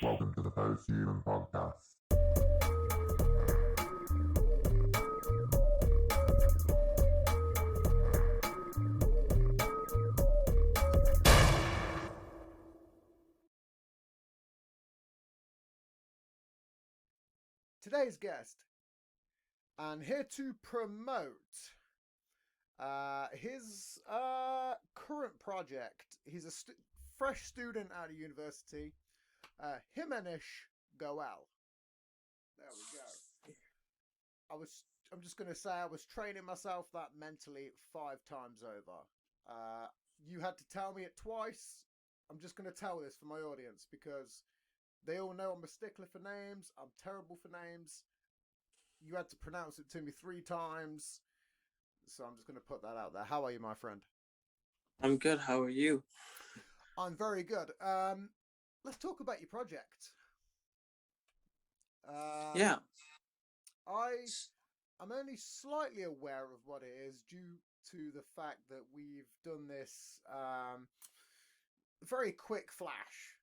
Welcome to the Post-Human Podcast. Today's guest, and here to promote his current project. He's a fresh student out of university, Himanish Goel. There we go. I'm just going to say I was training myself that mentally 5 times over. You had to tell me it twice. I'm just going to tell this for my audience because they all know I'm a stickler for names. I'm terrible for names. You had to pronounce it to me 3 times. So I'm just going to put that out there. How are you, my friend? I'm good. How are you? I'm very good. Let's talk about your project. Yeah. I'm only slightly aware of what it is due to the fact that we've done this very quick flash.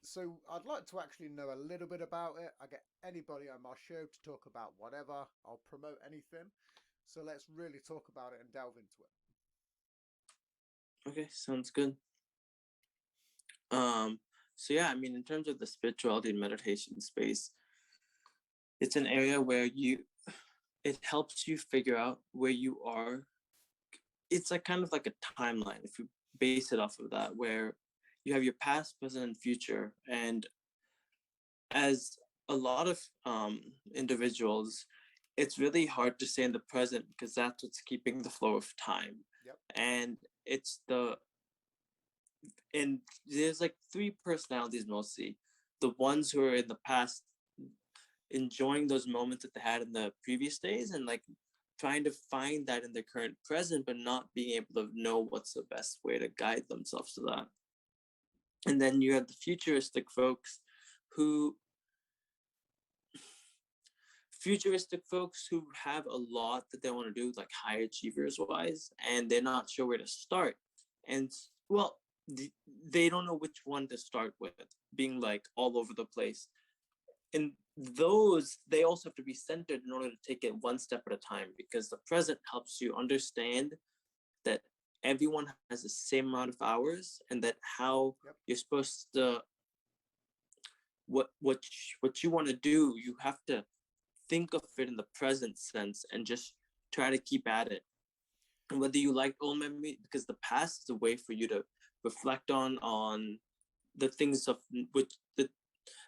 So I'd like to actually know a little bit about it. I get anybody on my show to talk about whatever. I'll promote anything. So let's really talk about it and delve into it. Okay, sounds good. So yeah, I mean, in terms of the spirituality and meditation space, it's an area where it helps you figure out where you are. It's like kind of like a timeline, if you base it off of that, where you have your past, present, and future. And as a lot of individuals, it's really hard to stay in the present because that's what's keeping the flow of time. Yep. And there's like 3 personalities mostly. The ones who are in the past enjoying those moments that they had in the previous days and like trying to find that in the current present, but not being able to know what's the best way to guide themselves to that. And then you have the futuristic folks who have a lot that they want to do, like high achievers wise, and they're not sure where to start. And well, they don't know which one to start with, being like all over the place. And those, they also have to be centered in order to take it one step at a time, because the present helps you understand that everyone has the same amount of hours, and that how you're supposed to, what you want to do, you have to think of it in the present sense and just try to keep at it. And whether you like old memory, because the past is a way for you to reflect on the things of which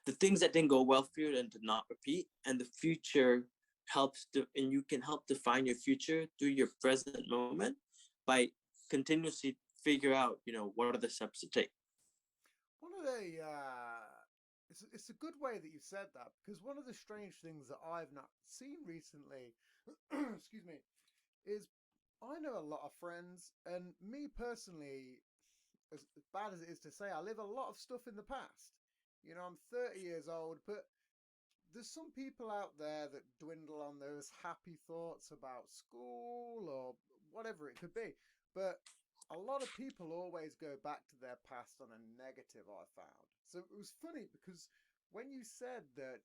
the things that didn't go well for you and to not repeat, and the future helps to, and you can help define your future through your present moment by continuously figure out, what are the steps to take. One of the it's a good way that you said that, because one of the strange things that I've not seen recently, excuse me, is I know a lot of friends, and me personally, as bad as it is to say, I live a lot of stuff in the past. I'm 30 years old, but there's some people out there that dwindle on those happy thoughts about school or whatever it could be. But a lot of people always go back to their past on a negative, I found. So it was funny because when you said that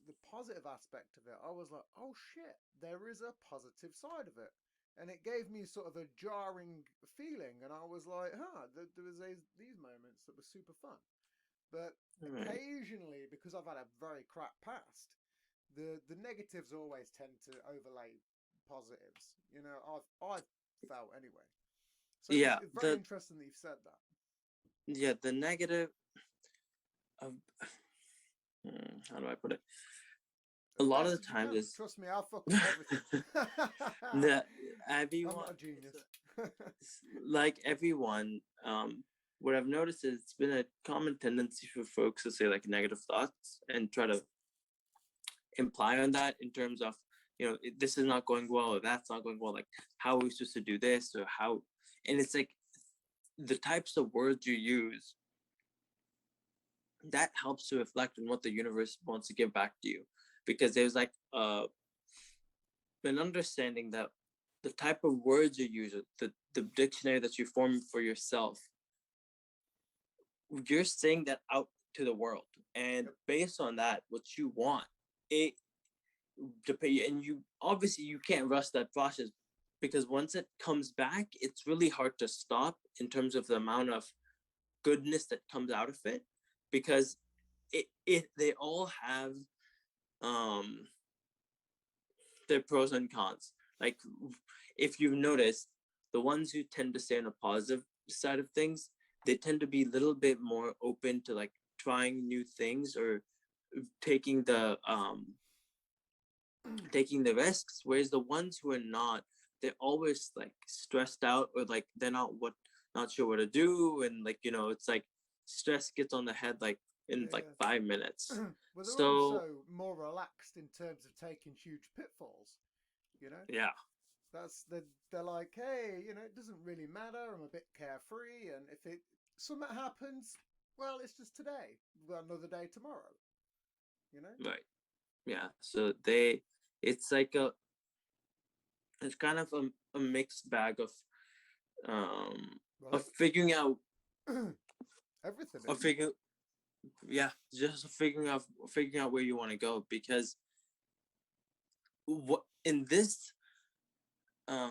the positive aspect of it, I was like, oh shit, there is a positive side of it. And it gave me sort of a jarring feeling. And I was like, there was these moments that were super fun. But occasionally, because I've had a very crap past, the negatives always tend to overlay positives. I've felt anyway. So yeah, it's very interesting that you've said that. Yeah, the negative. How do I put it? A lot of the times, is trust me, I'll fuck with everything. Everyone, I'm not a genius. Like everyone, what I've noticed is it's been a common tendency for folks to say like negative thoughts and try to imply on that in terms of, this is not going well or that's not going well. Like, how are we supposed to do this or how? And it's like the types of words you use, that helps to reflect on what the universe wants to give back to you. Because there's like an understanding that the type of words you use, the dictionary that you form for yourself, you're saying that out to the world, and based on that, what you want, it and you obviously you can't rush that process, because once it comes back, it's really hard to stop in terms of the amount of goodness that comes out of it, because it they all have um their pros and cons. Like, if you've noticed, the ones who tend to stay on a positive side of things, they tend to be a little bit more open to like trying new things, or taking the um taking the risks. Whereas the ones who are not, they're always like stressed out, or like they're not sure what to do, and like, it's like stress gets on the head like in like Yeah. 5 minutes. Well, they're So also more relaxed in terms of taking huge pitfalls. You know, yeah, they're like, hey, it doesn't really matter. I'm a bit carefree, and if it something happens, well, it's just today. We've got another day tomorrow. You know, right. Yeah, so it's like it's kind of a mixed bag um well, of figuring out everything of is. figuring yeah, just figuring out where you want to go, because what uh,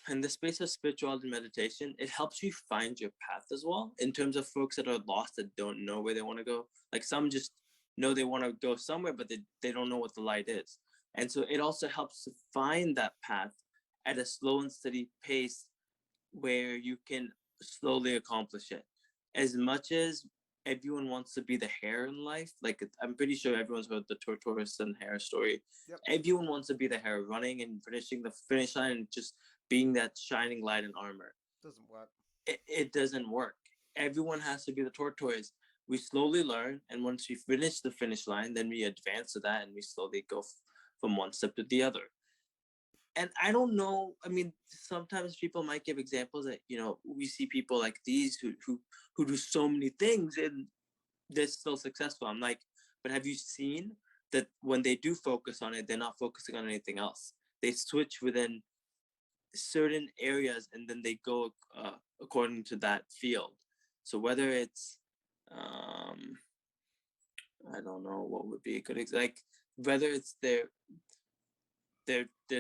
in the space of spirituality and meditation, it helps you find your path as well, in terms of folks that are lost, that don't know where they want to go. Like, some just know they want to go somewhere, but they don't know what the light is. And so it also helps to find that path at a slow and steady pace, where you can slowly accomplish it. As much as everyone wants to be the hare in life, like, I'm pretty sure everyone's heard the tortoise and hare story. Yep, Everyone wants to be the hare, running and finishing the finish line, and just being that shining light in armor. doesn't work. It doesn't work. Everyone has to be the tortoise. We slowly learn, and once we finish the finish line, then we advance to that, and we slowly go from one step to the other. And I don't know. I mean, sometimes people might give examples that, we see people like these who do so many things, and they're still successful. I'm like, but have you seen that when they do focus on it, they're not focusing on anything else? They switch within certain areas, and then they go according to that field. So whether it's um, I don't know what would be a good like, whether it's they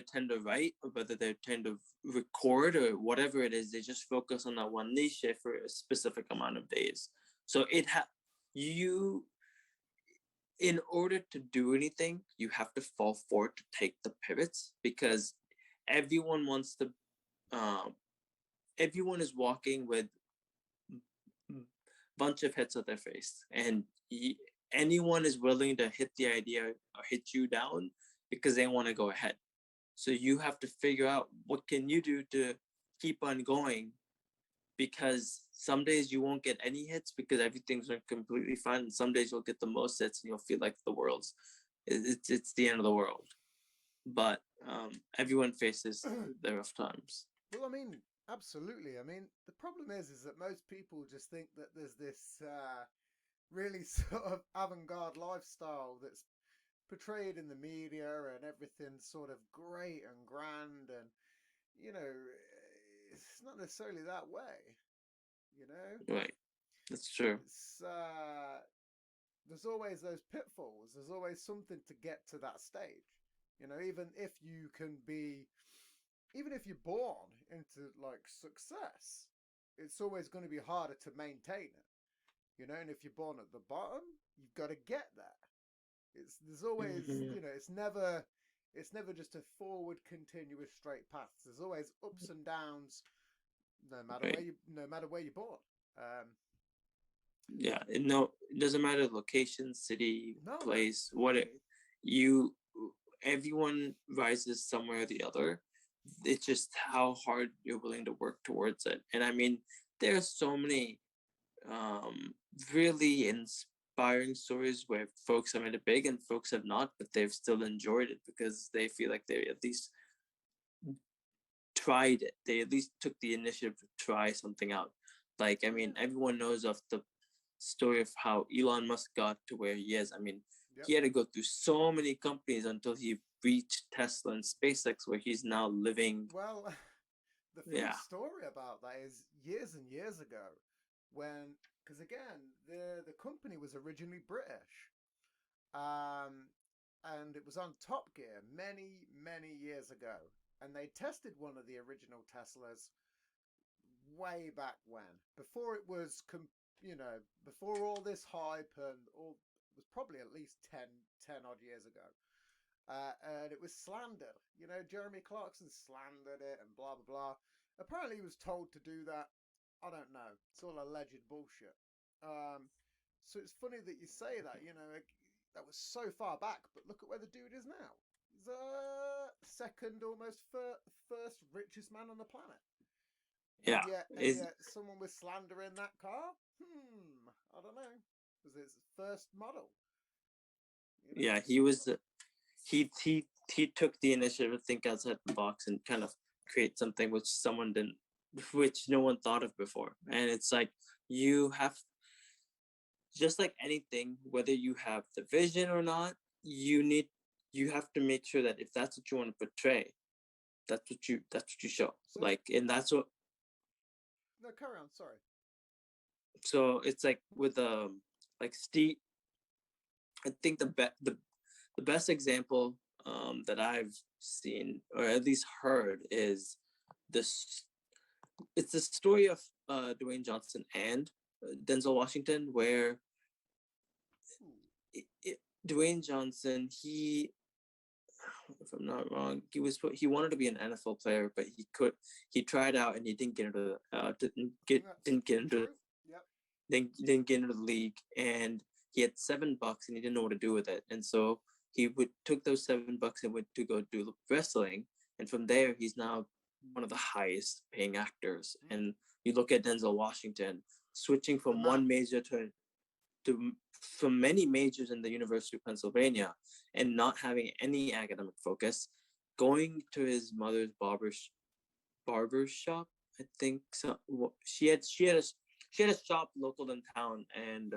tend to write, or whether they tend to record, or whatever it is, they just focus on that one niche for a specific amount of days. So you, in order to do anything, you have to fall forward to take the pivots, because everyone wants to um everyone is walking with bunch of hits at their face, and anyone is willing to hit the idea or hit you down, because they want to go ahead. So you have to figure out what can you do to keep on going, because some days you won't get any hits because everything's completely fine, and some days you'll get the most hits and you'll feel like it's the end of the world. But everyone faces the rough times. Well, I mean, absolutely. I mean, the problem is that most people just think that there's this really sort of avant-garde lifestyle that's portrayed in the media, and everything's sort of great and grand, and you know, it's not necessarily that way. You know, Right, that's true. it's there's always those pitfalls. There's always something to get to that stage. Even if you can be, even if you're born into like success, it's always going to be harder to maintain it. And if you're born at the bottom, you've got to get there. There's always, Hmm. it's never just a forward continuous straight path. There's always ups and downs, Right. no matter where you're born. Yeah, no, it doesn't matter location, city, No, no. place, what you everyone rises somewhere or the other. It's just how hard you're willing to work towards it. And I mean, there are so many really inspiring stories where folks have made it big and folks have not, but they've still enjoyed it because they feel like they at least tried it. They at least took the initiative to try something out. Like, I mean, Yeah. everyone knows of the story of how Elon Musk got to where he is. I mean, Yep. he had to go through so many companies until he reached Tesla and SpaceX, where he's now living. Well, the funny Yeah, story about that is years and years ago, when, because again, the company was originally British, um, and it was on Top Gear many years ago, and they tested one of the original Teslas way back when, before it was, before all this hype and all, it was probably at least 10 odd years ago. And it was slander. Jeremy Clarkson slandered it and blah, blah, blah. Apparently, he was told to do that. I don't know. It's all alleged bullshit. So it's funny that you say that. That was so far back, but look at where the dude is now. He's second, almost first richest man on the planet. yeah. And yet, someone was slandering that car. I don't know. Was it his first model? Yeah, he was. He took the initiative to think outside the box and kind of create something which someone didn't, which no one thought of before. And it's like you have, just like anything, whether you have the vision or not, you have to make sure that if that's what you want to portray, that's what you show. So, Like, and that's what. no, carry on. Sorry. So it's like with like Steve. I think the best example that I've seen or at least heard is this. It's the story of Dwayne Johnson and Denzel Washington, where Dwayne Johnson, if I'm not wrong, he wanted to be an NFL player, but he tried out and he didn't get into didn't get into Yep. didn't get into the league, and he had $7 and he didn't know what to do with it, and so he took those $7 and went to go do wrestling, and from there he's now one of the highest paying actors. And you look at Denzel Washington switching from one major to from many majors in the University of Pennsylvania and not having any academic focus, going to his mother's barber shop. I think so. She had a shop local in town, and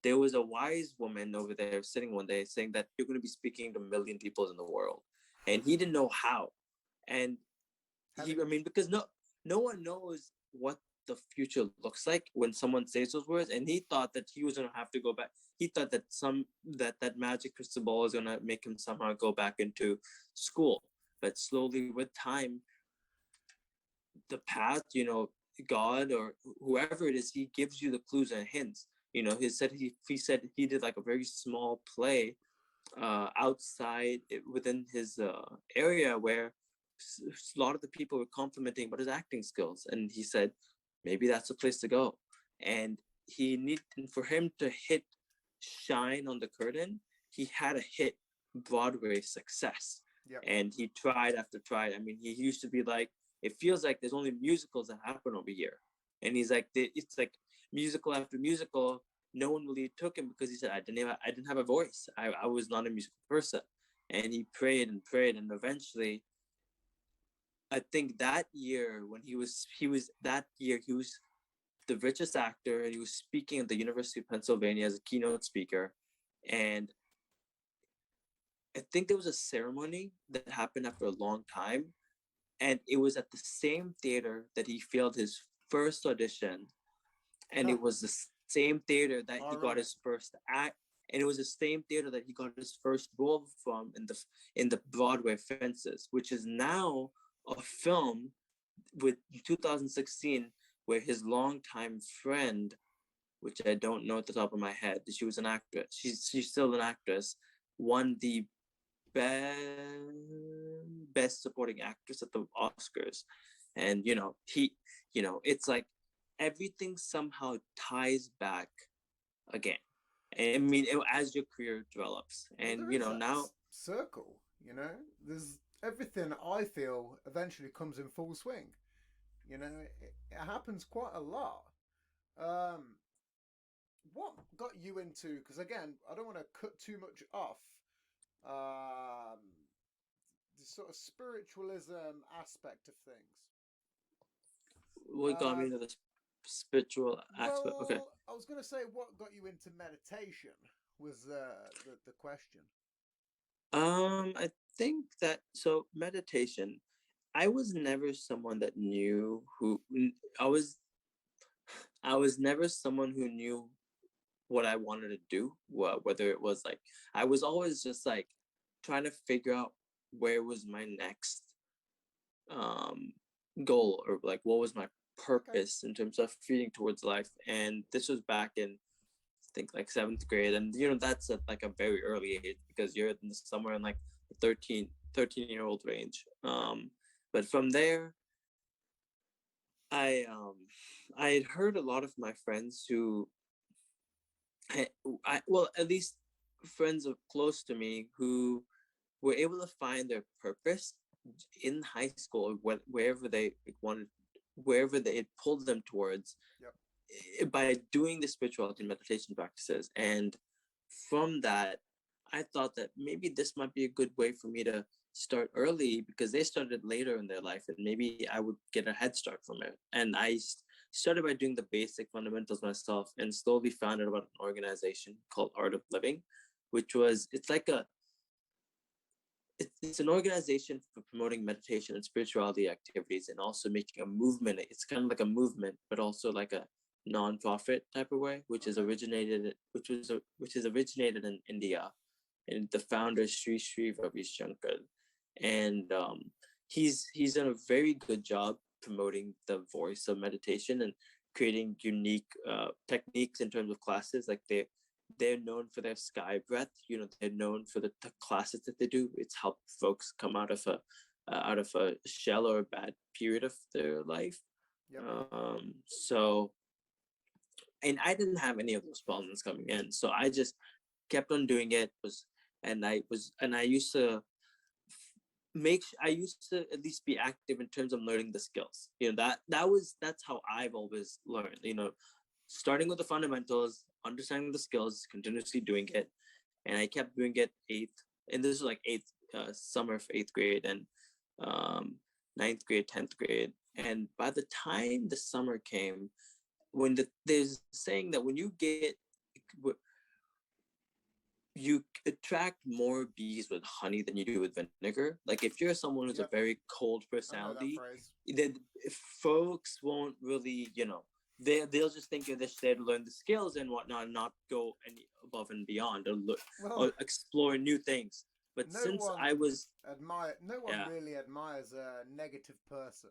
there was a wise woman over there sitting one day saying that you're going to be speaking to 1 million people in the world, and he didn't know how. And because no one knows what the future looks like when someone says those words, and he thought that he was going to have to go back. He thought that that magic crystal ball is going to make him somehow go back into school, but slowly with time, the path, God or whoever it is, he gives you the clues and hints. He said he did like a very small play outside within his area where a lot of the people were complimenting about his acting skills, and he said maybe that's the place to go. And for him to hit shine on the curtain, he had to hit Broadway success. Yep. And he tried after tried. I mean, he used to be like, it feels like there's only musicals that happen over here, and he's like, it's like musical after musical. No one really took him because he said, I didn't have a voice. I was not a musical person. And he prayed and prayed, and eventually, I think that year when he was the richest actor, and he was speaking at the University of Pennsylvania as a keynote speaker. And I think there was a ceremony that happened after a long time, and it was at the same theater that he failed his first audition, and it was the same theater that he got his first act, and it was the same theater that he got his first role from in the Broadway Fences, which is now a film with 2016 where his longtime friend, which I don't know at the top of my head, she was an actress. She's still an actress, won the best supporting actress at the Oscars. And it's like everything somehow ties back again. I mean, as your career develops, and now circle. There's everything. I feel eventually comes in full swing. It happens quite a lot. What got you into? Because again, I don't want to cut too much off. Um, the sort of spiritualism aspect of things. what got me into the spiritual aspect? Okay. I was going to say, what got you into meditation was the question. I think that so meditation. I was never someone that knew who I was. I was never someone who knew what I wanted to do. Whether it was like I was always just like trying to figure out where was my next um goal, or like what was my Okay. purpose in terms of feeding towards life. And this was back in, I think, like seventh grade, and that's at like a very early age because you're somewhere in like the 13-year-old range. Yep. But from there, I had heard a lot of my friends who I, well, at least friends of close to me who were able to find their purpose in high school, wherever they wanted, wherever they had pulled them towards, Yep. by doing the spirituality and meditation practices. And from that, I thought that maybe this might be a good way for me to start early because they started later in their life, and maybe I would get a head start from it. And I started by doing the basic fundamentals myself, and slowly found out about an organization called Art of Living, which was it's an organization for promoting meditation and spirituality activities, and also making a movement. It's kind of like a movement, but also like a non-profit type of way, Okay. which is originated in India, and the founder is Sri Ravi Shankar, and he's done a very good job promoting the voice of meditation and creating unique techniques in terms of classes. Like they're known for their sky breath. They're known for the classes that they do. It's helped folks come out of a shell or a bad period of their life. Yep. So, and I didn't have any of those problems coming in, so I just kept on doing it. And I used to I used to at least be active in terms of learning the skills. That's how I've always learned. Starting with the fundamentals, understanding the skills, continuously doing it. And I kept doing it and this was like summer of eighth grade, and ninth grade, 10th grade. And by the time the summer came, there's a saying that when you attract more bees with honey than you do with vinegar. Like if you're someone who's a Yep. very cold I know that personality, phrase. then folks won't really, they'll just think you're just there to learn the skills and whatnot, and not go any above and beyond, or look Well, or explore new things. But no since I one was, no one yeah, really admires a negative person,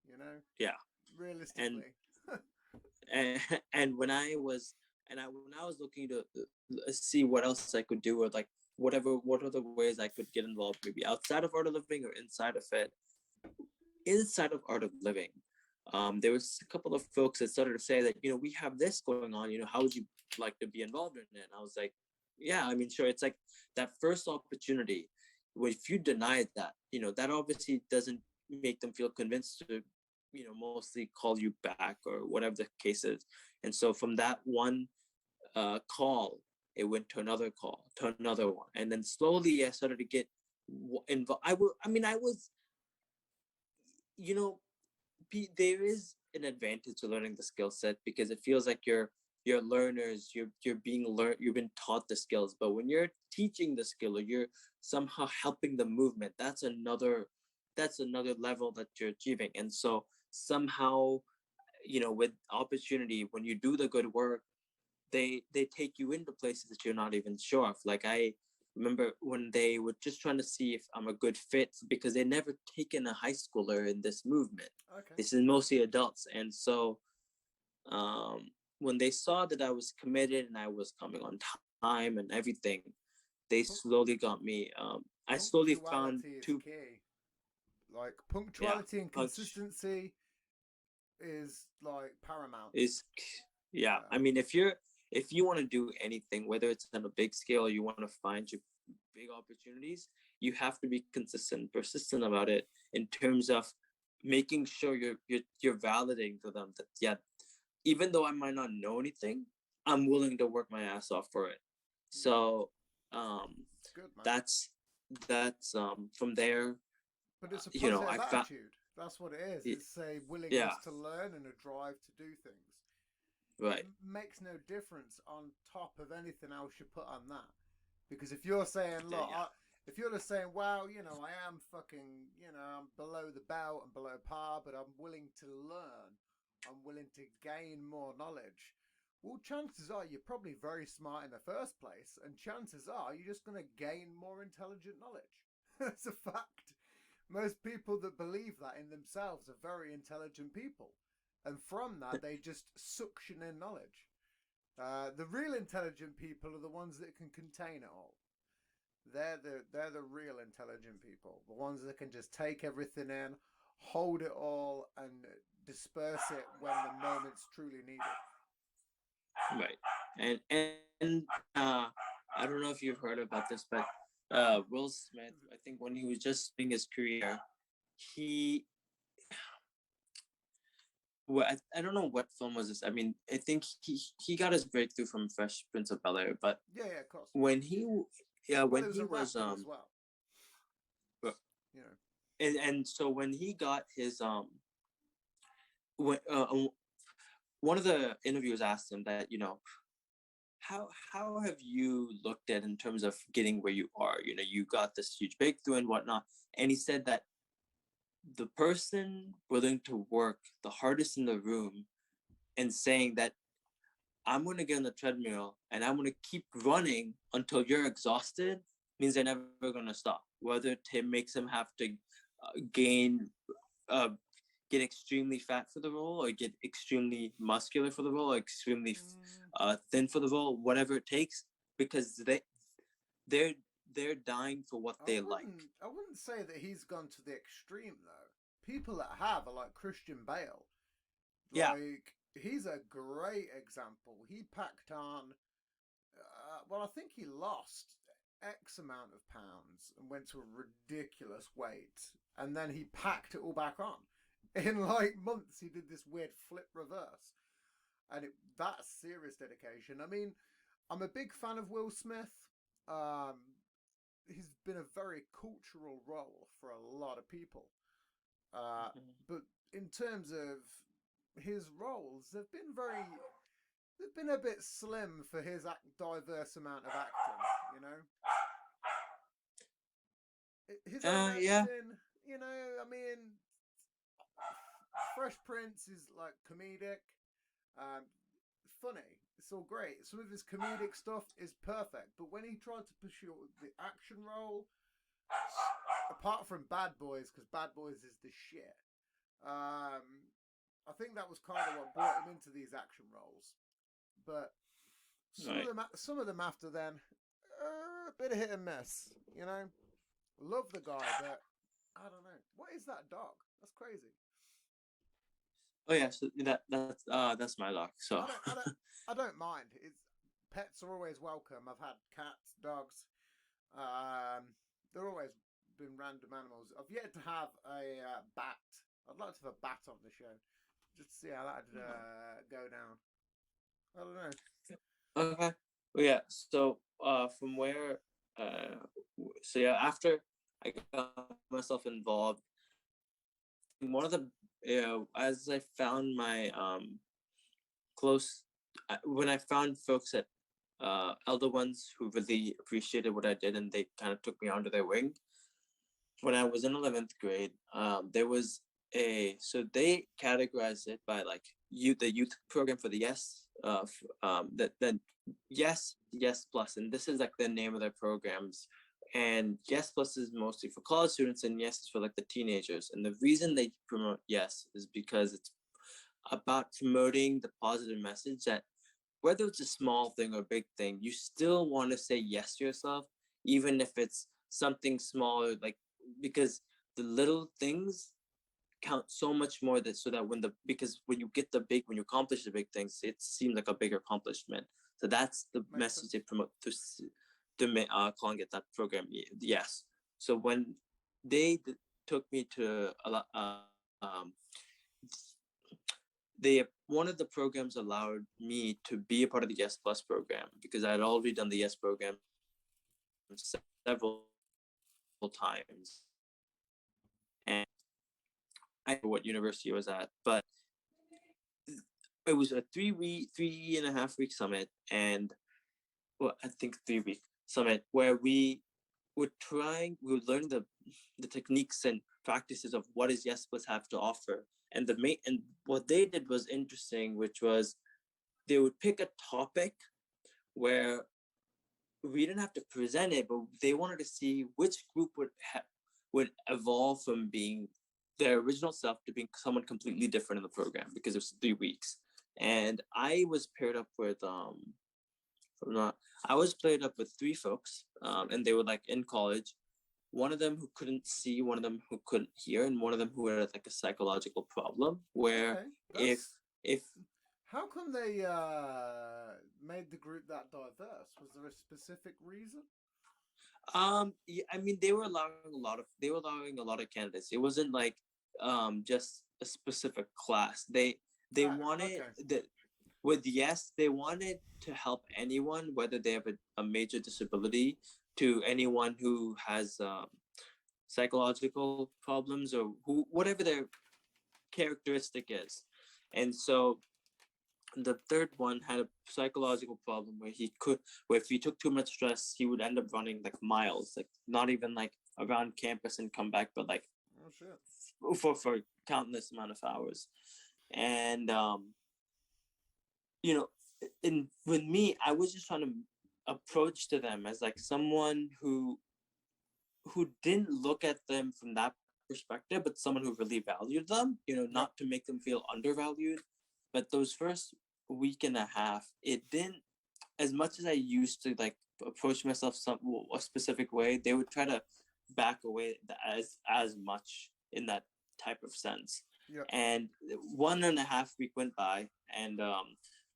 you know? yeah, and Realistically. and and when I was looking to see what else I could do, or like what other ways I could get involved, maybe outside of Art of Living or inside of Art of Living, there was a couple of folks that started to say that we have this going on. How would you like to be involved in it? And I was like, yeah, I mean, sure. It's like that first opportunity. If you deny that, that obviously doesn't make them feel convinced to mostly call you back or whatever the case is. And so from that one call, it went to another call, to another one, and then slowly I started to get involved. I was, you know there is an advantage to learning the skill set, because it feels like you're learners, you've been taught the skills. But when you're teaching the skill, or you're somehow helping the movement, that's another level that you're achieving. And so somehow, with opportunity, when you do the good work, they take you into places that you're not even sure of. Like I remember when they were just trying to see if I'm a good fit, because they never taken a high schooler in this movement. Okay. This is mostly adults. And so um, when they saw that I was committed and I was coming on time and everything, they Pu- slowly got me. I slowly found punctuality is two, key. Like yeah, punctuality and punch consistency is like paramount. is, yeah. Yeah. I mean, if you want to do anything, whether it's on a big scale or you want to find your big opportunities, you have to be consistent, persistent about it, in terms of making sure you're validating to them that, yeah, even though I might not know anything, I'm willing to work my ass off for it. Mm. So um It's good, man. that's from there, But it's a I positive found, attitude. That's what it is. It's a yeah, willingness to learn and a drive to do things. It right, makes no difference on top of anything else you put on that. Because if you're saying, look, yeah, If you're just saying, well, I am fucking, I'm below the belt and below par, but I'm willing to learn, I'm willing to gain more knowledge. Well, chances are you're probably very smart in the first place, and chances are you're just going to gain more intelligent knowledge. That's a fact. Most people that believe that in themselves are very intelligent people, and from that they just suction in knowledge. The real intelligent people are the ones that can contain it all. They're the real intelligent people, the ones that can just take everything in, hold it all, and disperse it when the moment's truly needed. Right. And I don't know if you've heard about this, but Will Smith, I think when he was just starting his career, he well, I don't know what film was this. I mean, I think he got his breakthrough from Fresh Prince of Bel Air, but Yeah, yeah, of course. when he yeah Well, when it was he a was rapper as well. uh, You know. and so when he got his when one of the interviewers asked him that, how have you looked at in terms of getting where you are? You got this huge breakthrough and whatnot. And he said that the person willing to work the hardest in the room and saying that I'm going to get on the treadmill and I'm going to keep running until you're exhausted means they're never going to stop. Whether it makes them have to gain, uh, get extremely fat for the role, or get extremely muscular for the role, or extremely Mm, thin for the role, whatever it takes, because they're they're dying for what I they like. wouldn't say that he's gone to the extreme though. People that have are like Christian Bale. Yeah. Like he's a great example. He packed on. Well, I think he lost X amount of pounds and went to a ridiculous weight, and then he packed it all back on. In like months, he did this weird flip reverse, and that's serious dedication. I mean, I'm a big fan of Will Smith. Um, he's been a very cultural role for a lot of people. But in terms of his roles, they've been a bit slim for his diverse amount of acting. You know, his own Yeah. acting. I mean, Fresh Prince is like comedic, um, funny. It's all great. Some of his comedic stuff is perfect, but when he tried to pursue the action role, apart from Bad Boys, because Bad Boys is the shit. I think that was kind of what brought him into these action roles. But Right. some of them after then, a bit of hit and miss. Love the guy, but I don't know. What is that dog? That's crazy. Oh yeah. So that's my luck. So. I don't mind. Pets are always welcome. I've had cats, dogs. They're always been random animals. I've yet to have a bat. I'd like to have a bat on the show, just to see how that'd go down. I don't know. Okay. Well, yeah. So from where so yeah, after I got myself involved, one of the as I found my close when I found folks at elder ones who really appreciated what I did and they kind of took me under their wing. When I was in 11th grade, there was so they categorized it by like the youth program for the Yes, that then Yes Plus, and this is like the name of their programs. And Yes Plus is mostly for college students, and Yes is for like the teenagers. And the reason they promote Yes is because it's about promoting the positive message that whether it's a small thing or a big thing, you still want to say yes to yourself, even if it's something smaller, like because the little things count so much more that so that because when you get when you accomplish the big things, it seems like a bigger accomplishment. So that's the Makes message sense. they promote to calling it that program. Yes. So when they took me to a lot, they one of the programs allowed me to be a part of the Yes Plus program because I had already done the Yes program several times, and I don't know what university I was at, but it was a 3.5 week summit, and well, I think 3 week summit where we we were learning the techniques and practices of what is Yes Plus have to offer. And what they did was interesting, which was they would pick a topic where we didn't have to present it, but they wanted to see which group would evolve from being their original self to being someone completely different in the program, because it was 3 weeks. And I was paired up with from not I was paired up with three folks, and they were like in college. One of them who couldn't see, one of them who couldn't hear, and one of them who had like a psychological problem where Okay, if that's if how come they made the group that diverse? Was there a specific reason? yeah, I mean they were allowing a lot of candidates. It wasn't like just a specific class. They Ah, wanted okay, that with Yes, they wanted to help anyone, whether they have a major disability, to anyone who has psychological problems, or who whatever their characteristic is. And so the third one had a psychological problem where if he took too much stress, he would end up running like miles, like not even like around campus and come back, but like oh shit. for countless amount of hours. And you know, in with me, I was just trying to approach to them as like someone who didn't look at them from that perspective, but someone who really valued them, Yep. not to make them feel undervalued. But those first week and a half, it didn't, as much as I used to like approach myself a specific way, they would try to back away as much in that type of sense. Yep. And 1.5 week went by, and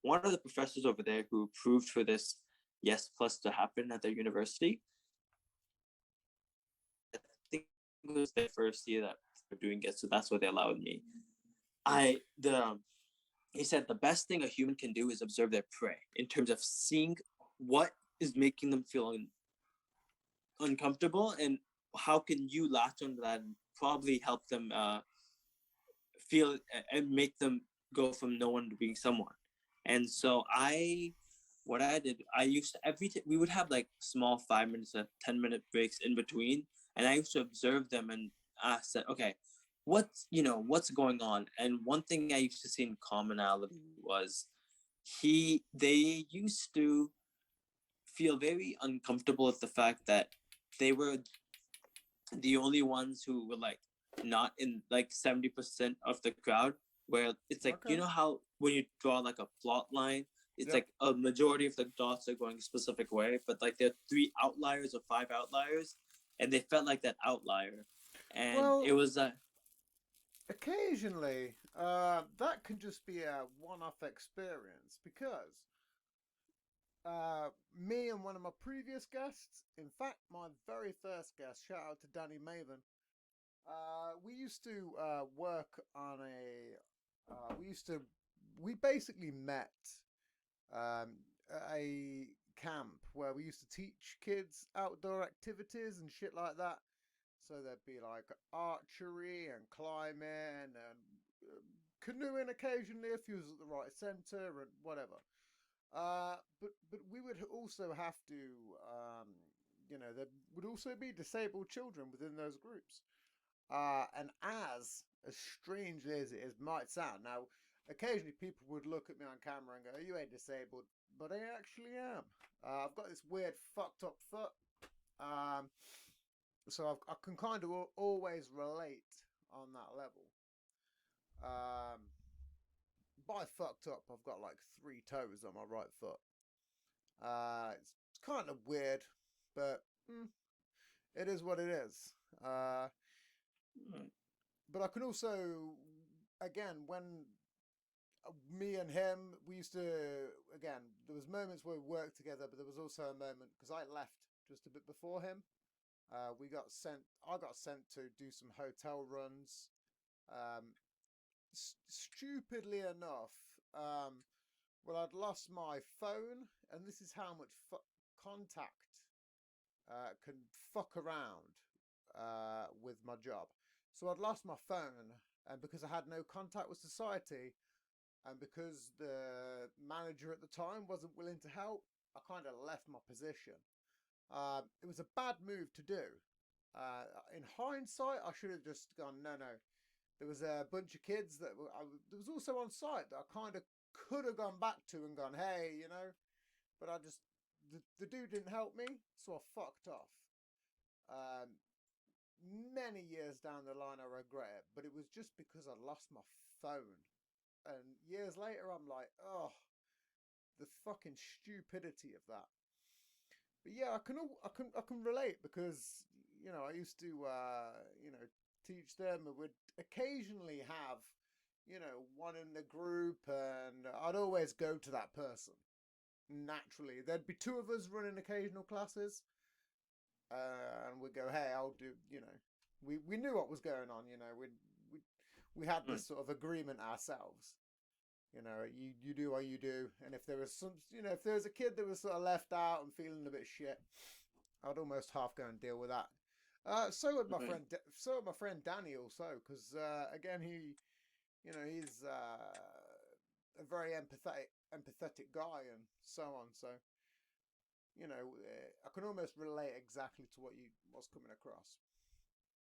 one of the professors over there who approved for this Yes Plus to happen at their university, I think it was their first year that they're doing it, so that's why they allowed me. I the He said the best thing a human can do is observe their prey in terms of seeing what is making them feel uncomfortable, and how can you latch onto that and probably help them feel and make them go from no one to being someone. And so what I did, I used to we would have like small 5 minutes or 10-minute breaks in between, and I used to observe them and ask that, okay, what's going on. And one thing I used to see in commonality was they used to feel very uncomfortable with the fact that they were the only ones who were like not in like 70% of the crowd, where it's like, Okay. how when you draw like a plot line, it's Yep. like a majority of the dots are going a specific way, but like there are 3 outliers or 5 outliers, and they felt like that outlier. And it Well, was occasionally, that can just be a one-off experience because me and one of my previous guests, in fact, my very first guest, shout out to Danny Maven, we used to work on we basically met um, at a camp where we used to teach kids outdoor activities and shit like that. So there'd be like archery and climbing and canoeing occasionally if you was at the right centre and whatever. But we would also have to, there would also be disabled children within those groups. And as strange as it is, might sound, now occasionally people would look at me on camera and go, "You ain't disabled," but I actually am. I've got this weird fucked up foot, um, so I can kind of always relate on that level. Um, by fucked up, I've got like 3 toes on my right foot. It's kind of weird, but it is what it is. But I can also, again, when me and him, we used to, again, there was moments where we worked together, but there was also a moment because I left just a bit before him. I got sent to do some hotel runs. Um, Stupidly enough, well, I'd lost my phone, and this is how much contact can fuck around with my job. So I'd lost my phone, and because I had no contact with society, and because the manager at the time wasn't willing to help, I kind of left my position. It was a bad move to do. In hindsight, I should have just gone, no, no. There was a bunch of kids that there was also on site that I kind of could have gone back to and gone, hey, you know, but I just, the dude didn't help me, so I fucked off. Um, Many years down the line, I regret it, but it was just because I lost my phone. And years later, I'm like, oh, the fucking stupidity of that. But yeah, I can relate because you know I used to you know teach them and would occasionally have you know one in the group, and I'd always go to that person naturally. There'd be two of us running occasional classes, and we'd go, hey, I'll do. You know, we knew what was going on. You know, we had Mm. this sort of agreement ourselves. You know, you do what you do, and if there was some, you know, if there was a kid that was sort of left out and feeling a bit shit, I'd almost half go and deal with that. So would my Right. friend, so would my friend Danny also, because again he, you know, he's a very empathetic guy and so on. So you know, I can almost relate exactly to what you was coming across.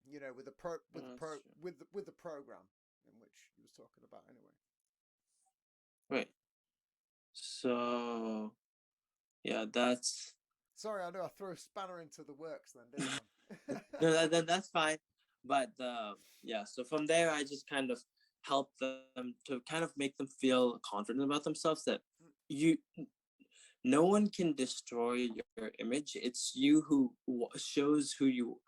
You know, with the That's true. with the program in which he was talking about anyway. Right. So yeah, that's Sorry, I know I threw a spanner into the works then, didn't I? no, that's fine. But yeah, so from there, I just kind of help them to kind of make them feel confident about themselves that you no one can destroy your image. It's you who shows who you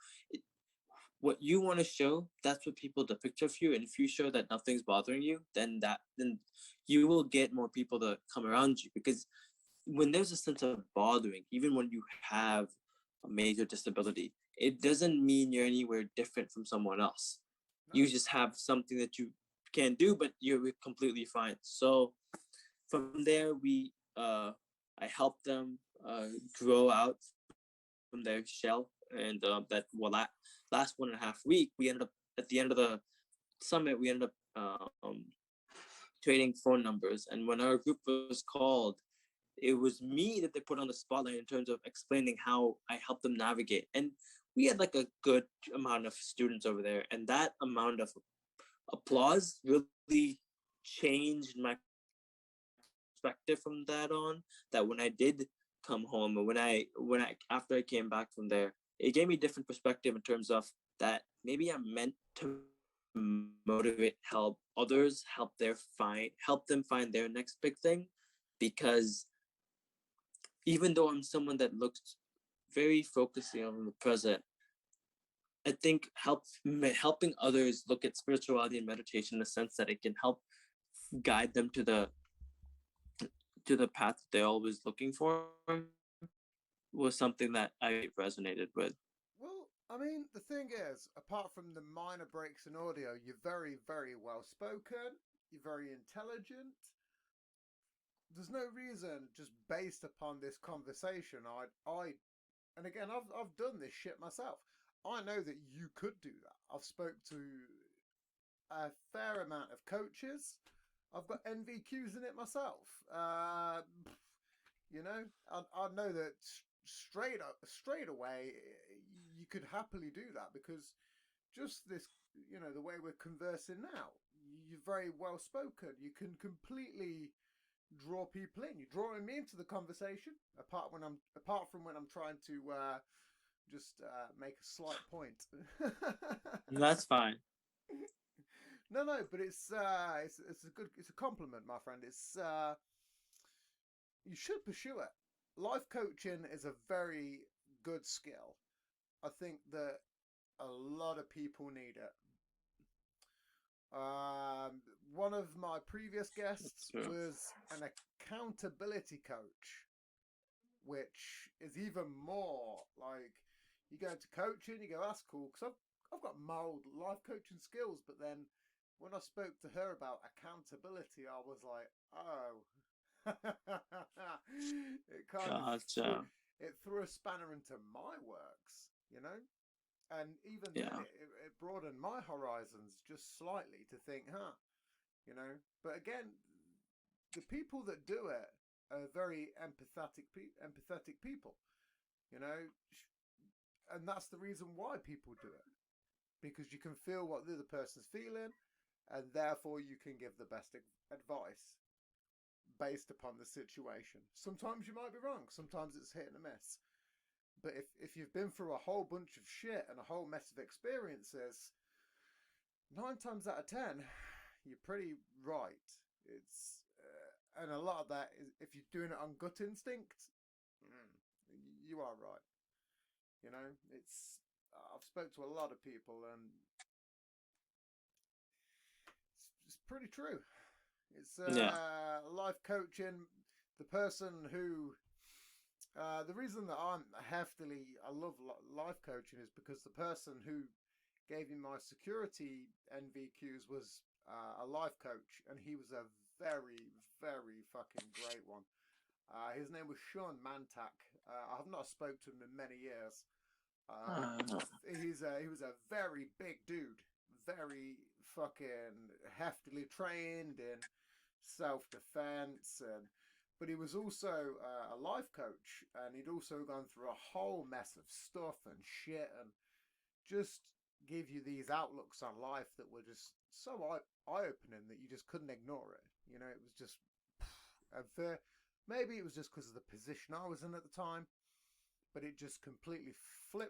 what you want to show. That's what people depict of you. And if you show that nothing's bothering you, then you will get more people to come around you. Because when there's a sense of bothering, even when you have a major disability, it doesn't mean you're anywhere different from someone else. No. You just have something that you can't do, but you're completely fine. So from there, I help them grow out from their shell, and that well, that last 1.5 week, we ended up at the end of the summit, we ended up trading phone numbers, and when our group was called, it was me that they put on the spotlight in terms of explaining how I helped them navigate. And we had like a good amount of students over there, and that amount of applause really changed my perspective from that on. That when I did come home, and when I after I came back from there, it gave me a different perspective in terms of that maybe I'm meant to motivate, help others, help them find their next big thing, because even though I'm someone that looks very focusing on the present, I think helping others look at spirituality and meditation in the sense that it can help guide them to the path that they're always looking for was something that I resonated with. Well, I mean, the thing is, apart from the minor breaks in audio, you're very, very well spoken. You're very intelligent. There's no reason, just based upon this conversation, and again, I've done this shit myself. I know that you could do that. I've spoke to a fair amount of coaches. I've got NVQs in it myself. You know, I know that straight away you could happily do that because just this, you know, the way we're conversing now, you're very well spoken. You can completely draw people in. You're drawing me into the conversation. Apart from when I'm trying to just make a slight point. That's fine. No, no, but it's a compliment, my friend. You should pursue it. Life coaching is a very good skill. I think that a lot of people need it. One of my previous That's guests true. was an accountability coach, which is even more like you go into coaching, you go, that's cool, because I've got mild life coaching skills, but then when I spoke to her about accountability, I was like, oh, it kind of Gotcha. it threw a spanner into my works, you know. And even then, Yeah. it broadened my horizons just slightly to think, huh, you know. But again, the people that do it are very empathetic people. you know, and that's the reason why people do it, because you can feel what the other person's feeling, and therefore you can give the best advice based upon the situation. Sometimes you might be wrong, sometimes it's hit and a miss. But if you've been through a whole bunch of shit and a whole mess of experiences, 9 times out of 10, you're pretty right. It's and a lot of that is, if you're doing it on gut instinct, you are right. You know, I've spoke to a lot of people, and it's pretty true. It's Yeah. life coaching. The person who, the reason that I love life coaching is because the person who gave me my security NVQs was a life coach, and he was a very, very fucking great one. His name was Sean Mantak. I have not spoke to him in many years. Uh, He was a very big dude, very fucking heftily trained in self defense, and but he was also a life coach, and he'd also gone through a whole mess of stuff and shit, and just give you these outlooks on life that were just so eye opening that you just couldn't ignore it. You know, it was just maybe it was just because of the position I was in at the time, but it just completely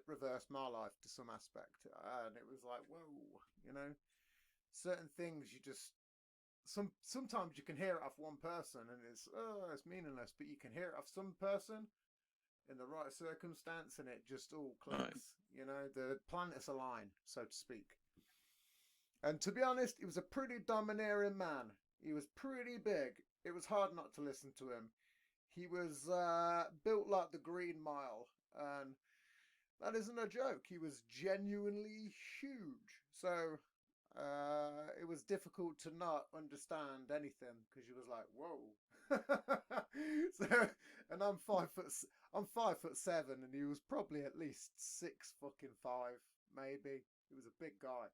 reversed my life to some aspect, and it was like, whoa, you know, certain things you just sometimes you can hear it off one person and it's meaningless, but you can hear it off some person in the right circumstance and it just all right. clicks. You know, the planets align, so to speak. And to be honest, he was a pretty domineering man. He was pretty big. It was hard not to listen to him. He was built like the Green Mile, and that isn't a joke. He was genuinely huge. So it was difficult to not understand anything because you was like, whoa. So, and I'm 5'7", and he was probably at least 6 fucking 5, maybe. He was a big guy.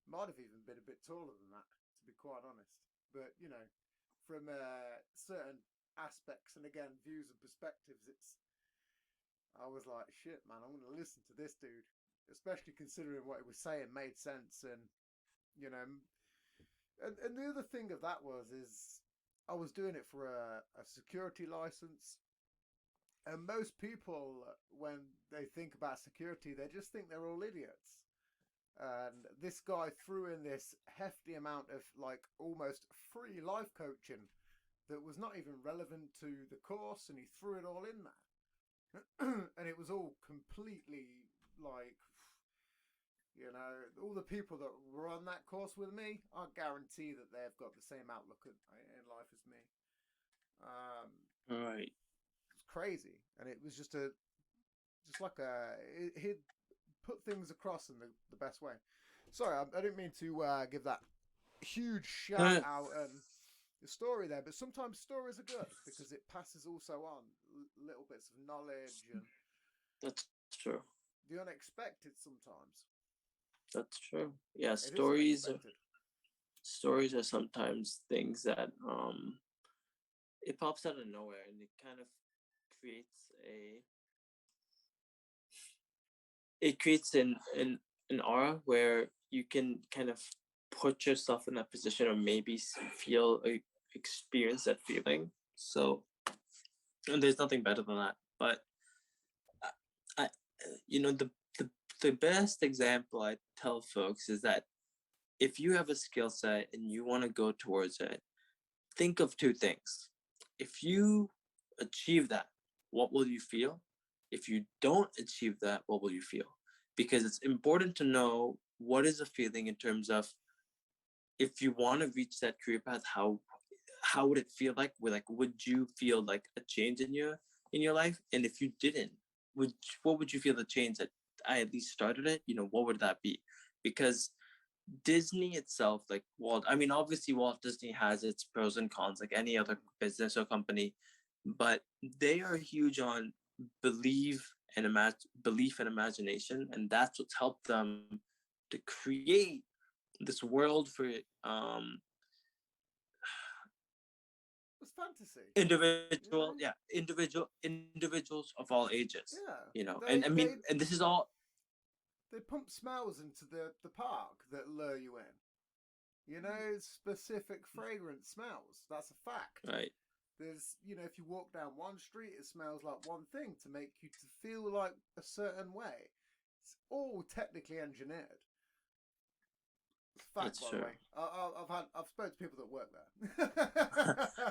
Might have even been a bit taller than that, to be quite honest. But you know, from certain aspects and again views and perspectives, I was like, shit, man, I'm going to listen to this dude, especially considering what he was saying made sense, and you know, and the other thing of that is I was doing it for a security license, and most people when they think about security, they just think they're all idiots. And this guy threw in this hefty amount of like almost free life coaching that was not even relevant to the course, and he threw it all in there. And it was all completely like, you know, all the people that were on that course with me, I guarantee that they've got the same outlook in life as me. Um, Right. it's crazy, and it was just like he'd put things across in the best way. Sorry, I didn't mean to give that huge shout Uh, out and the story there, but sometimes stories are good because it passes also on little bits of knowledge and that's true. the unexpected sometimes. That's true. Yeah, It is unexpected. stories are sometimes things that it pops out of nowhere and it kind of creates a it creates an aura where you can kind of put yourself in that position or maybe feel experience that feeling. So and there's nothing better than that. But I you know the the best example I tell folks is that if you have a skill set and you want to go towards it, think of two things. If you achieve that, what will you feel? If you don't achieve that, what will you feel? Because it's important to know what is a feeling in terms of if you want to reach that career path, how would it feel like? Would you feel like a change in your life? And if you didn't, would what would you feel the change that I at least started it? You know, what would that be? Because Disney itself, like I mean, obviously Walt Disney has its pros and cons, like any other business or company, but they are huge on belief and imagination, and that's what's helped them to create this world for fantasy. individual, yeah, individuals of all ages, Yeah, you know. they And I mean, they and this is all they pump smells into the park that lure you in. You know, specific fragrance smells. That's a fact. right. There's, if you walk down one street, it smells like one thing to make you to feel like a certain way. It's all technically engineered. It's a fact, It's by the true. way. I've spoken to people that work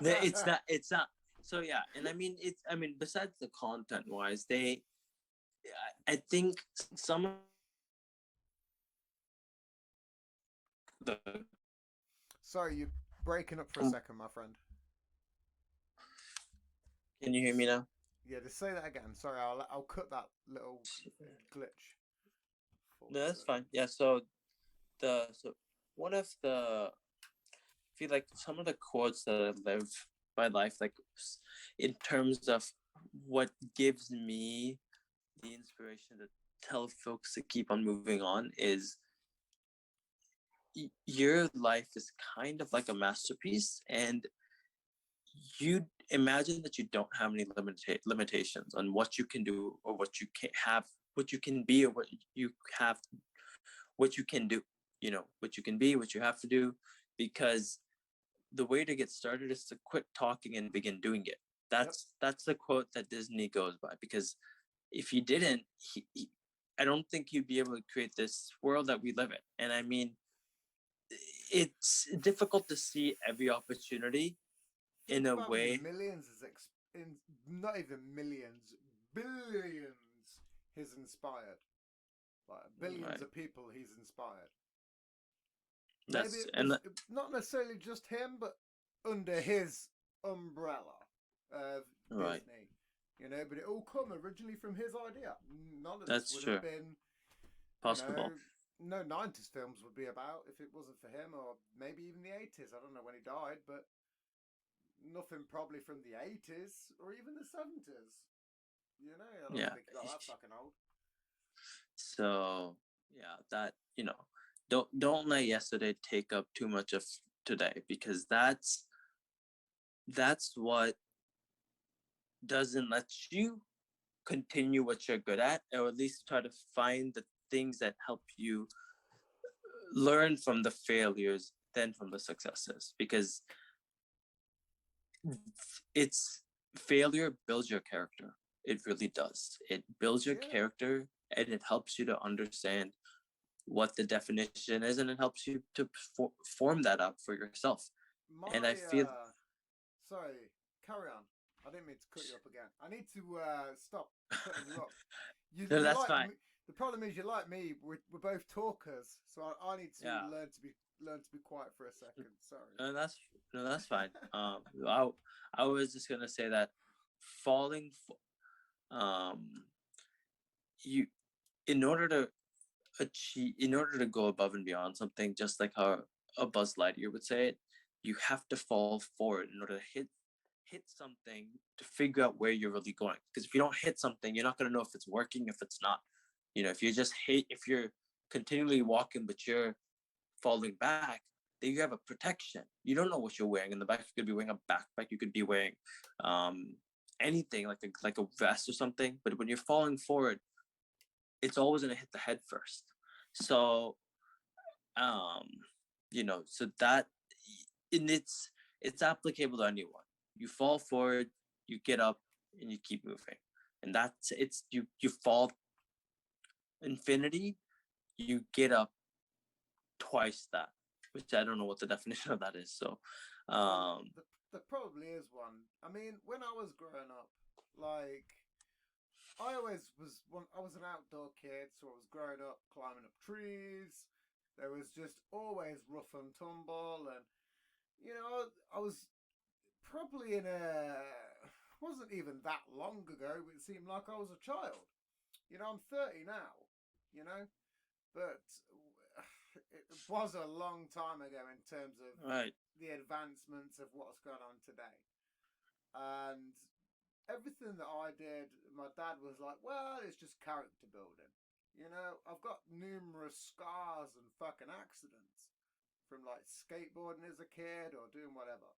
there. It's not so yeah. And I mean, it's I mean, besides the content wise, I think some of the Sorry, you're breaking up for a second, my friend. can you hear me now? Yeah, just say that again. Sorry, I'll cut that little glitch. No, that's fine. Yeah, so one of the I feel like some of the quotes that I live my life, like in terms of what gives me the inspiration to tell folks to keep on moving on is your life is kind of like a masterpiece, and you imagine that you don't have any limitations on what you can do or what you can have, what you can be, or what you have, what you can do, you know, what you can be, what you have to do, because the way to get started is to quit talking and begin doing it. Yep. That's the quote that Disney goes by, because if he didn't, I don't think he'd be able to create this world that we live in. And I mean, it's difficult to see every opportunity Think in of a how many way. millions in not even millions, billions he's inspired. Like billions Right. of people he's inspired. Maybe That's it and was not necessarily just him, but under his umbrella of right. Disney. But it all come originally from his idea. None of this That's would true. have been, you Possible. know, no 90s films would be about if it wasn't for him, or maybe even the 80s. I don't know when he died, but nothing probably from the 80s or even the 70s. I don't Yeah. think he got that fucking old. So yeah, that don't let yesterday take up too much of today, because that's what doesn't let you continue what you're good at, or at least try to find the things that help you learn from the failures than from the successes, because it's failure builds your character. It really does. It builds your Yeah. character, and it helps you to understand what the definition is, and it helps you to form that out for yourself. And I feel Sorry, carry on. I didn't mean to cut you up again. I need to stop cutting you up. no, You that's like fine. me. The problem is you're like me. We're both talkers, so I need to Yeah. learn to be quiet for a second. Sorry. No, that's fine. I was just gonna say that falling, um, you in order to in order to go above and beyond something, just like how a Buzz Lightyear would say it, you have to fall forward in order to hit something to figure out where you're really going. Because if you don't hit something, you're not gonna know if it's working, if it's not. If you just if you're continually walking but you're falling back, then you have a protection. You don't know what you're wearing in the back. You could be wearing a backpack. You could be wearing anything like a vest or something. But when you're falling forward, it's always gonna hit the head first. So um, so that and it's applicable to anyone. You fall forward, you get up, and you keep moving. And that's it's you fall infinity, you get up twice that, which I don't know what the definition of that is. So, There probably is one. I mean, when I was growing up, like I was an outdoor kid, so I was growing up climbing up trees. There was just always rough and tumble, and I was probably in a wasn't even that long ago. It seemed like I was a child. I'm 30 now. You know, but it was a long time ago in terms of right, the advancements of what's going on today. And everything that I did, my dad was like, well, it's just character building. I've got numerous scars and fucking accidents from like skateboarding as a kid or doing whatever.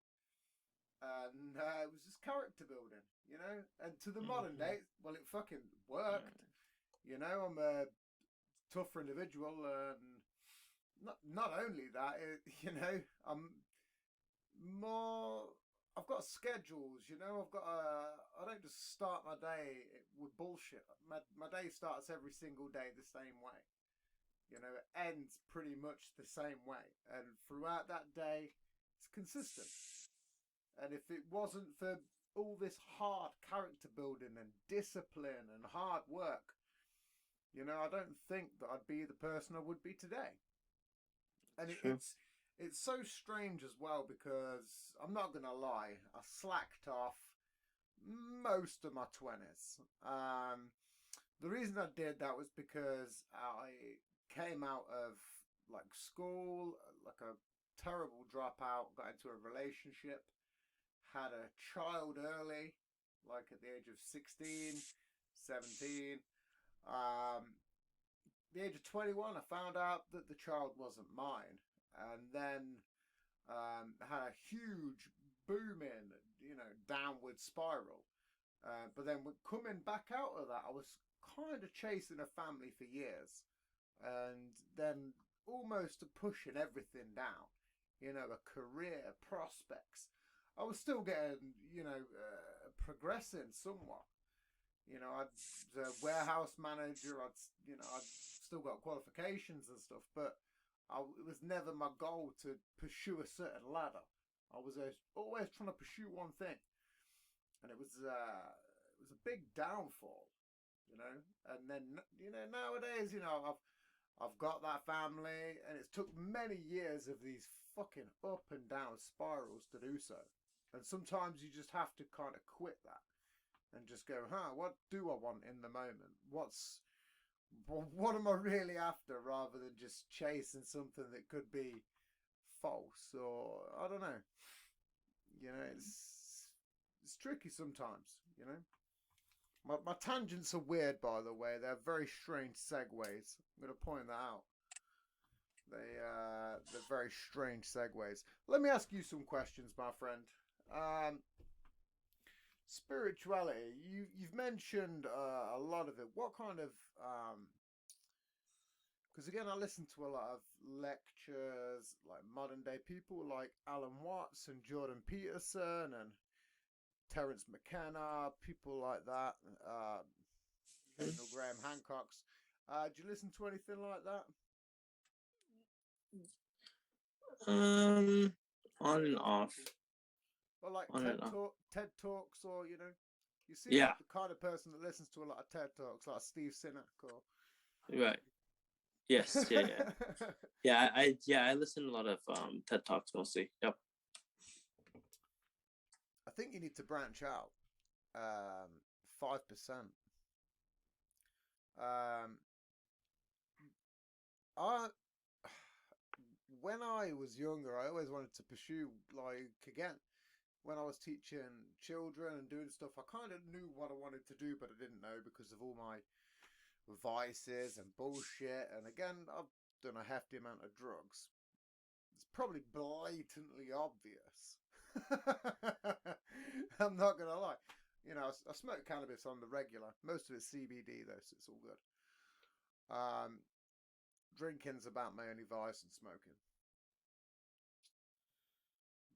and it was just character building, you know. And to the modern day, well, it fucking worked. You know, I'm a tougher individual, and not only that, you know, I'm more. I've got schedules, you know. I don't just start my day with bullshit. My day starts every single day the same way. You know, it ends pretty much the same way, and throughout that day, it's consistent. And if it wasn't for all this hard character building and discipline and hard work, you know, I don't think that I'd be the person I would be today. And it's so strange as well, because I'm not gonna lie, I slacked off most of my 20s. The reason I did that was because I came out of like school, like a terrible dropout, got into a relationship, had a child early, like at the age of 16, 17. The age of 21, I found out that the child wasn't mine. And then had a huge booming, you know, downward spiral. But then coming back out of that, I was kind of chasing a family for years, and then almost pushing everything down. You know, a career, prospects. I was still getting, you know, progressing somewhat. You know, I was a warehouse manager. I'd still got qualifications and stuff, but it was never my goal to pursue a certain ladder. I was always trying to pursue one thing, and it was a big downfall, you know. And then, you know, nowadays, you know, I've got that family, and it's took many years of these fucking up and down spirals to do so. And sometimes you just have to kind of quit that and just go, what do I want in the moment? What am I really after, rather than just chasing something that could be false, or I don't know. You know, it's tricky sometimes, you know. My tangents are weird, by the way. They're very strange segues. I'm going to point that out. They're very strange segues. Let me ask you some questions, my friend. Spirituality. You've mentioned a lot of it. What kind of because again, I listen to a lot of lectures, like modern day people like Alan Watts and Jordan Peterson and Terence McKenna, people like that. Daniel Graham Hancock's. Do you listen to anything like that? On and off. Or like On and off. TED Talks, or you know, you seem Yeah. like the kind of person that listens to a lot of TED Talks, like Steve Sinek or. Right. Yes. Yeah. I listen to a lot of TED Talks mostly. Yep. I think you need to branch out. 5%. I when I was younger, I always wanted to pursue, like, again, when I was teaching children and doing stuff, I kind of knew what I wanted to do, but I didn't know because of all my vices and bullshit. And again, I've done a hefty amount of drugs. It's probably blatantly obvious. I'm not gonna lie. You know, I smoke cannabis on the regular. Most of it's CBD though, so it's all good. Drinking's about my only vice, and smoking.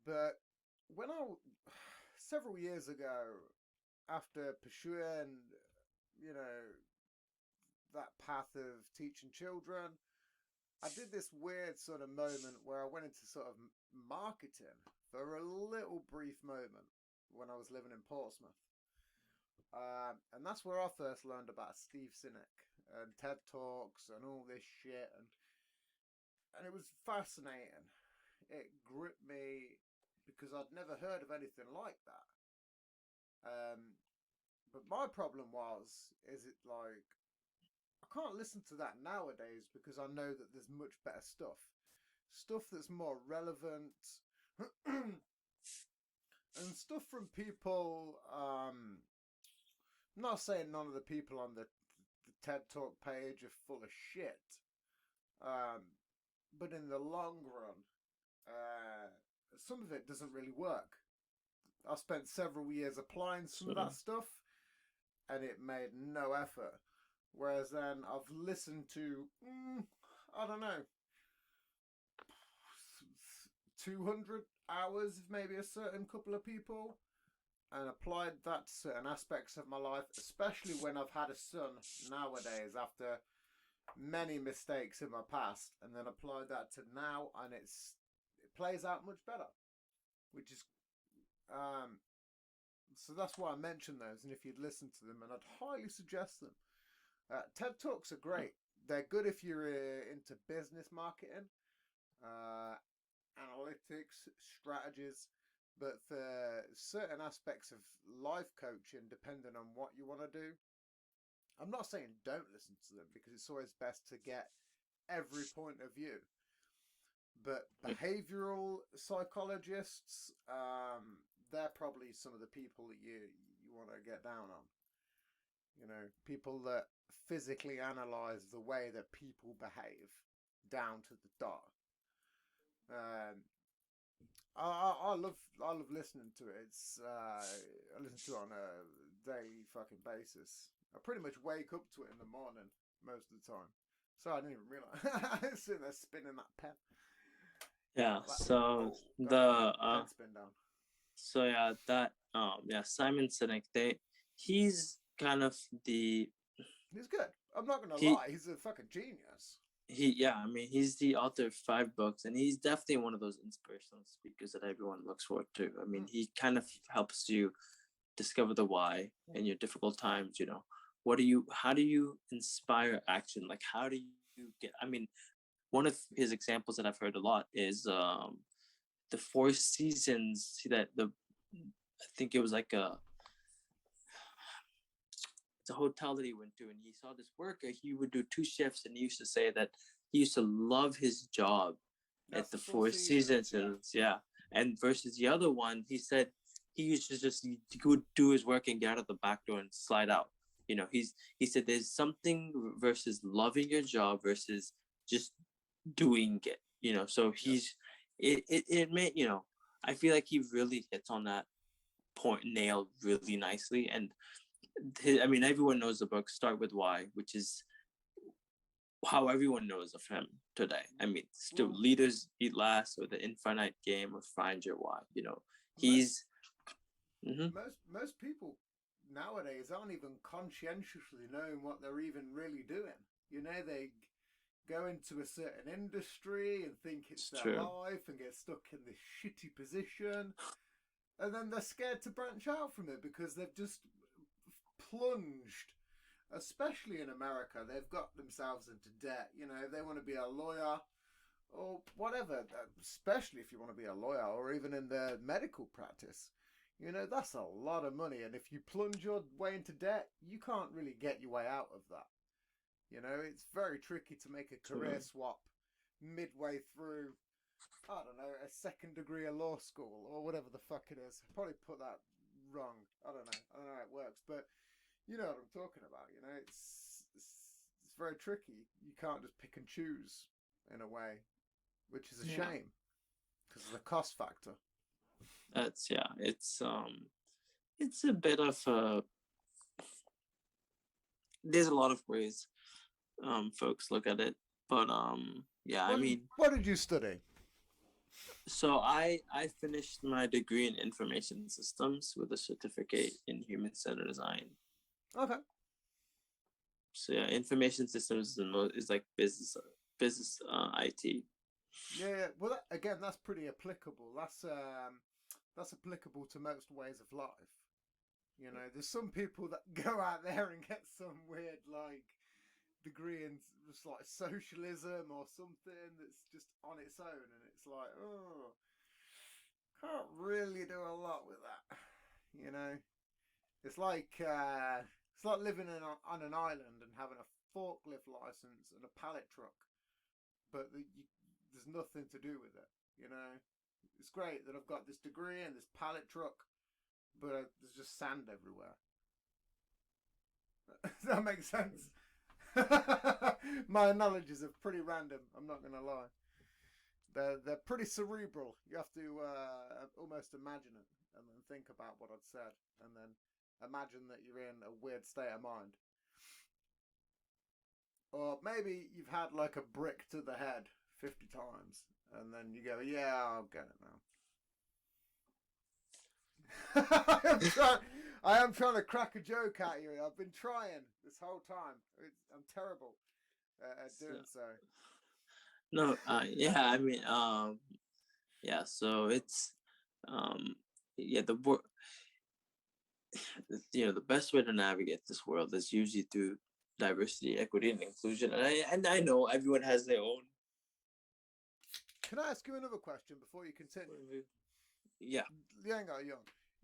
But when several years ago, after pursuing, you know, that path of teaching children, I did this weird sort of moment where I went into sort of marketing for a little brief moment when I was living in Portsmouth. And that's where I first learned about Steve Sinek and TED Talks and all this shit. And it was fascinating. It gripped me because I'd never heard of anything like that. But my problem is it like, I can't listen to that nowadays because I know that there's much better stuff. Stuff that's more relevant. And stuff from people, I'm not saying none of the people on the TED Talk page are full of shit. But in the long run, some of it doesn't really work. I spent several years applying some of that stuff, and it made no effort. Whereas then I've listened to, I don't know, 200 hours of maybe a certain couple of people, and applied that to certain aspects of my life, especially when I've had a son nowadays after many mistakes in my past, and then applied that to now, and it plays out much better, which is so that's why I mentioned those. And if you'd listen to them, and I'd highly suggest them. TED Talks are great. They're good if you're into business marketing, analytics, strategies, but for certain aspects of life coaching, depending on what you want to do, I'm not saying don't listen to them, because it's always best to get every point of view. But behavioral psychologists, they're probably some of the people that you want to get down on. You know, people that physically analyze the way that people behave down to the dot. I love listening to it. It's I listen to it on a daily fucking basis. I pretty much wake up to it in the morning most of the time. So I didn't even realize. Sitting there spinning that pen. Yeah. Like, So pen spin down. So yeah, that Simon Sinek, he's kind of the He's good. I'm not gonna lie, he's a fucking genius. I mean, he's the author of 5 books, and he's definitely one of those inspirational speakers that everyone looks forward to. I mean, he kind of helps you discover the why in your difficult times. You know, how do you inspire action? Like, how do you get? I mean, one of his examples that I've heard a lot is the 4 seasons that I think it was like it's a hotel that he went to, and he saw this worker. He would do 2 shifts, and he used to say that he used to love his job. That's at the 4 seasons. Yeah. And versus the other one, he said he used to just he would do his work and get out of the back door and slide out. You know, he said there's something versus loving your job versus just doing it. You know, so it meant, you know, I feel like he really hits on that point nailed really nicely. And I mean, everyone knows the book Start With Why, which is how everyone knows of him today. I mean, still Leaders Eat Last, or The Infinite Game of Find Your Why. You know, he's most people nowadays aren't even conscientiously knowing what they're even really doing. You know, they go into a certain industry and think it's their life and get stuck in this shitty position, and then they're scared to branch out from it because they've just plunged, especially in America. They've got themselves into debt. You know, they want to be a lawyer or whatever, especially if you want to be a lawyer or even in the medical practice. You know, that's a lot of money, and if you plunge your way into debt, you can't really get your way out of that. You know, it's very tricky to make a career swap midway through, I don't know, a second degree of law school or whatever the fuck it is. I probably put that wrong. I don't know how it works, but you know what I'm talking about. You know, it's very tricky. You can't just pick and choose in a way, which is a shame because of the cost factor. It's a bit of a. There's a lot of ways folks look at it, but what did you study? So I finished my degree in information systems with a certificate in human-centered design. Okay. So yeah, information systems is like business IT. Yeah. Well, again, that's pretty applicable. That's applicable to most ways of life. You know, there's some people that go out there and get some weird like degree in just like socialism or something that's just on its own, and it's like, oh, can't really do a lot with that. You know, it's like living on an island and having a forklift license and a pallet truck, but there's nothing to do with it. You know, it's great that I've got this degree and this pallet truck, but there's just sand everywhere. Does that make sense? My analogies are pretty random, I'm not going to lie. They're pretty cerebral. You have to almost imagine it and then think about what I'd said and then imagine that you're in a weird state of mind. Or maybe you've had like a brick to the head 50 times and then you go, yeah, I'll get it now. I am trying to crack a joke at you. I've been trying this whole time. I'm terrible at doing so. No, yeah, I mean, yeah, so it's, yeah, the best way to navigate this world is usually through diversity, equity, and inclusion. And I know everyone has their own. Can I ask you another question before you continue? Yeah. Young.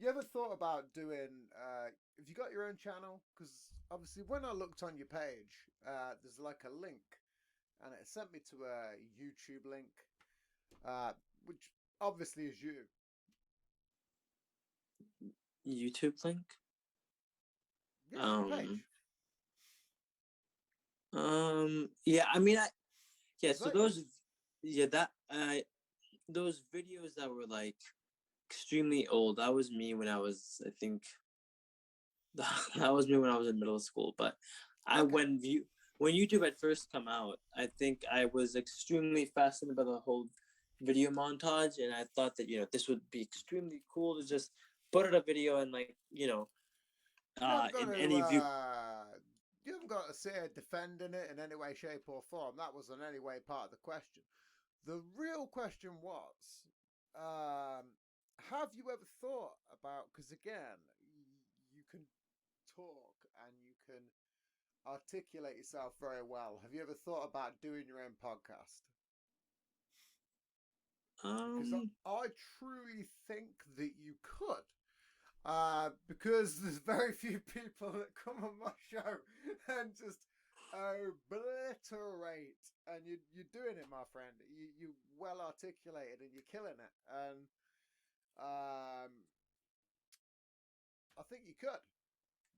You ever thought about doing? Have you got your own channel? Because obviously, when I looked on your page, there's like a link, and it sent me to a YouTube link, which obviously is you. YouTube link. Yeah, page. Yeah, I mean, yeah. Is So that those, yeah, those videos that were like extremely old. That was me when I was, I think, that was me when I was in middle school. But when YouTube had first come out, I think I was extremely fascinated by the whole video montage, and I thought that this would be extremely cool to just put out a video and in any view. You haven't got to sit here defending it in any way, shape, or form. That wasn't any way part of the question. The real question was, have you ever thought about? Because again, you can talk and you can articulate yourself very well. Have you ever thought about doing your own podcast? Because I truly think that you could. Because there's very few people that come on my show and just obliterate, and you're doing it, my friend. You well articulated and you're killing it, and I think you could,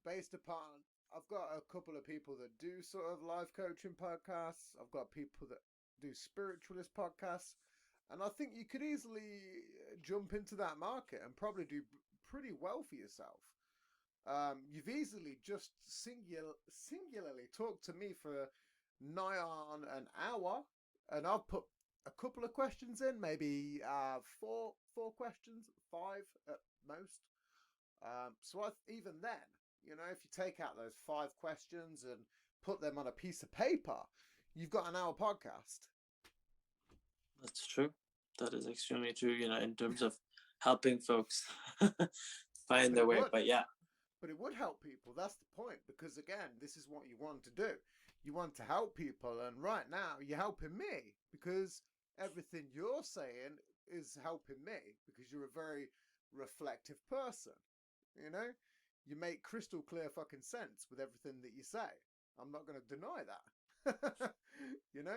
based upon. I've got a couple of people that do sort of life coaching podcasts. I've got people that do spiritualist podcasts, and I think you could easily jump into that market and probably do pretty well for yourself. You've easily just singularly talked to me for nigh on an hour, and I've put a couple of questions in, maybe four questions, 5 at most. So even then, if you take out those 5 questions and put them on a piece of paper, you've got an hour podcast. That's true. That is extremely true, in terms of helping folks find their way. But yeah. But it would help people. That's the point. Because again, this is what you want to do. You want to help people. And right now, you're helping me. Because everything you're saying is helping me. Because you're a very reflective person. You make crystal clear fucking sense with everything that you say. I'm not going to deny that.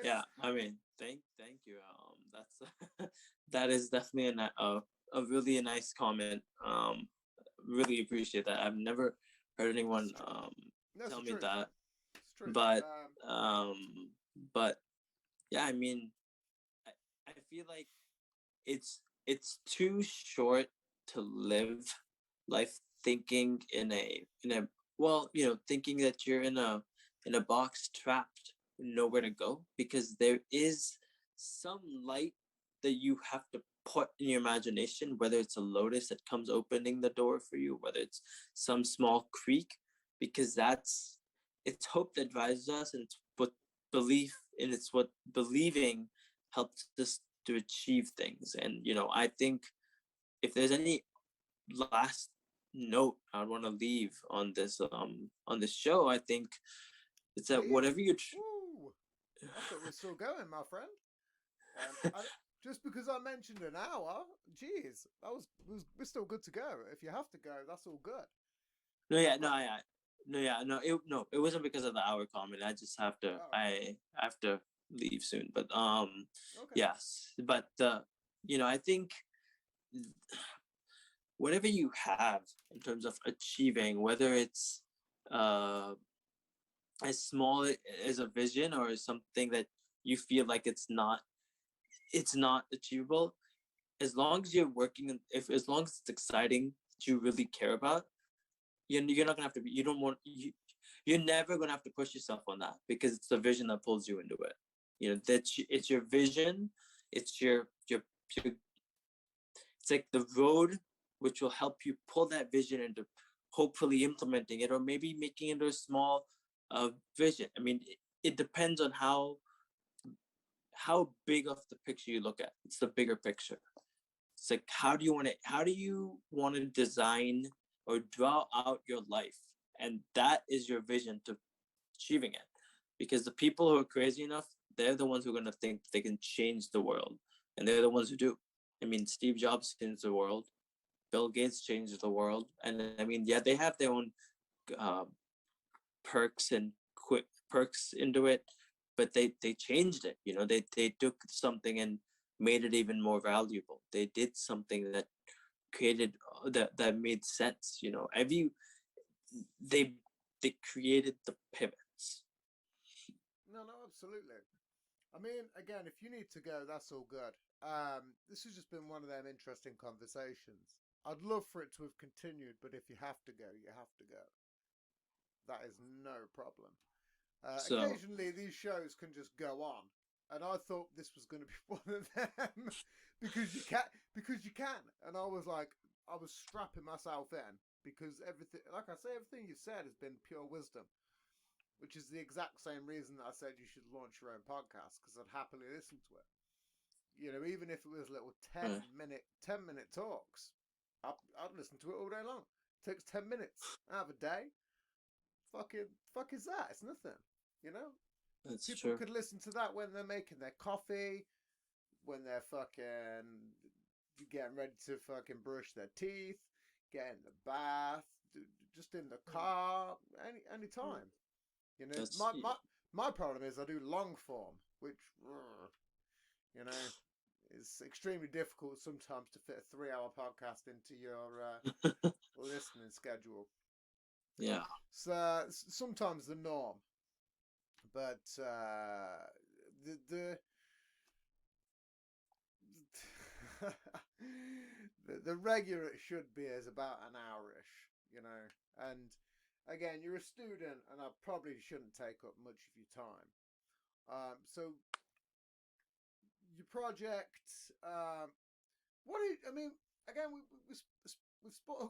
Yeah, I mean, thank you. That's that is definitely a really nice comment. Really appreciate that. I've never heard anyone tell me that. It's true. But yeah, I mean, I feel like it's too short to live life thinking thinking that you're in a box, trapped, nowhere to go, because there is some light that you have to put in your imagination, whether it's a lotus that comes opening the door for you, whether it's some small creek, because it's hope that drives us, and it's what believing helps us to achieve things. And I think if there's any last note I want to leave on this show, I think it's that whatever you I thought we were still going, my friend. Just because I mentioned an hour, geez, we're still good to go. If you have to go, that's all good. It wasn't because of the hour comment. I just have to. I have to leave soon. But okay. Yes. But I think whatever you have in terms of achieving, whether it's as small as a vision or something that you feel like it's not it's not achievable. As long as you're working, if as long as it's exciting, that you really care about, you're not gonna have to be. You don't want you. You're never gonna have to push yourself on that because it's the vision that pulls you into it. It's your vision. It's your it's like the road which will help you pull that vision into hopefully implementing it or maybe making it a small vision. I mean, it depends on how big of the picture you look at. It's the bigger picture. It's like how do you want to design or draw out your life? And that is your vision to achieving it. Because the people who are crazy enough, they're the ones who are going to think they can change the world. And they're the ones who do. I mean, Steve Jobs changed the world. Bill Gates changed the world. And I mean, yeah, they have their own uh, perks and quick perks into it, but they changed it. They took something and made it even more valuable. They did something that created that made sense. Every they they created the pivots. No, no, absolutely. I mean, again, if you need to go, that's all good. This has just been one of them interesting conversations. I'd love for it to have continued, but if you have to go, you have to go. That is no problem. So Occasionally, these shows can just go on, and I thought this was going to be one of them because you can. And I was like, I was strapping myself in because everything, like I say, everything you said has been pure wisdom, which is the exact same reason that I said you should launch your own podcast because I'd happily listen to it. Even if it was little 10-minute talks, I'd listen to it all day long. It takes 10 minutes out of a day. Fuck is that? It's nothing. You know, that's people true. could listen to that when they're making their coffee, when they're fucking getting ready to fucking brush their teeth, get in the bath, just in the car, any time. That's My problem is I do long form, which you know is extremely difficult sometimes to fit a 3-hour podcast into your listening schedule. yeah. So sometimes the norm, but the the regular it should be is about an hourish. And again, you're a student, and I probably shouldn't take up much of your time. So your project, I mean, again, we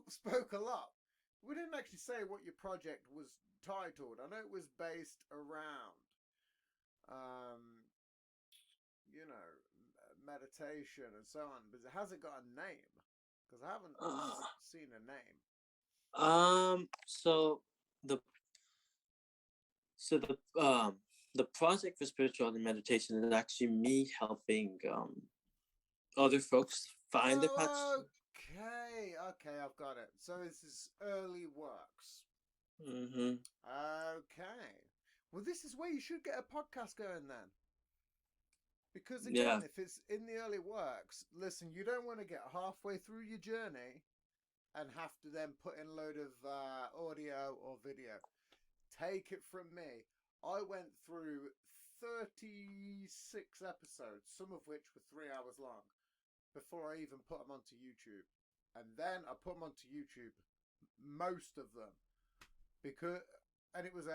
spoke a lot. We didn't actually say what your project was titled. I know it was based around, um, meditation and so on, but has it got a name? Because I haven't seen a name. So the so the project for spirituality and meditation is actually me helping other folks find their path. Oh, okay, I've got it. So this is early works. Mm-hmm. Okay. Well, this is where you should get a podcast going then. Because Yeah. again, if it's in the early works, listen, you don't want to get halfway through your journey and have to then put in a load of audio or video. Take it from me. I went through 36 episodes, some of which were 3 hours long, before I even put them onto YouTube. And then I put them onto YouTube, most of them, and it was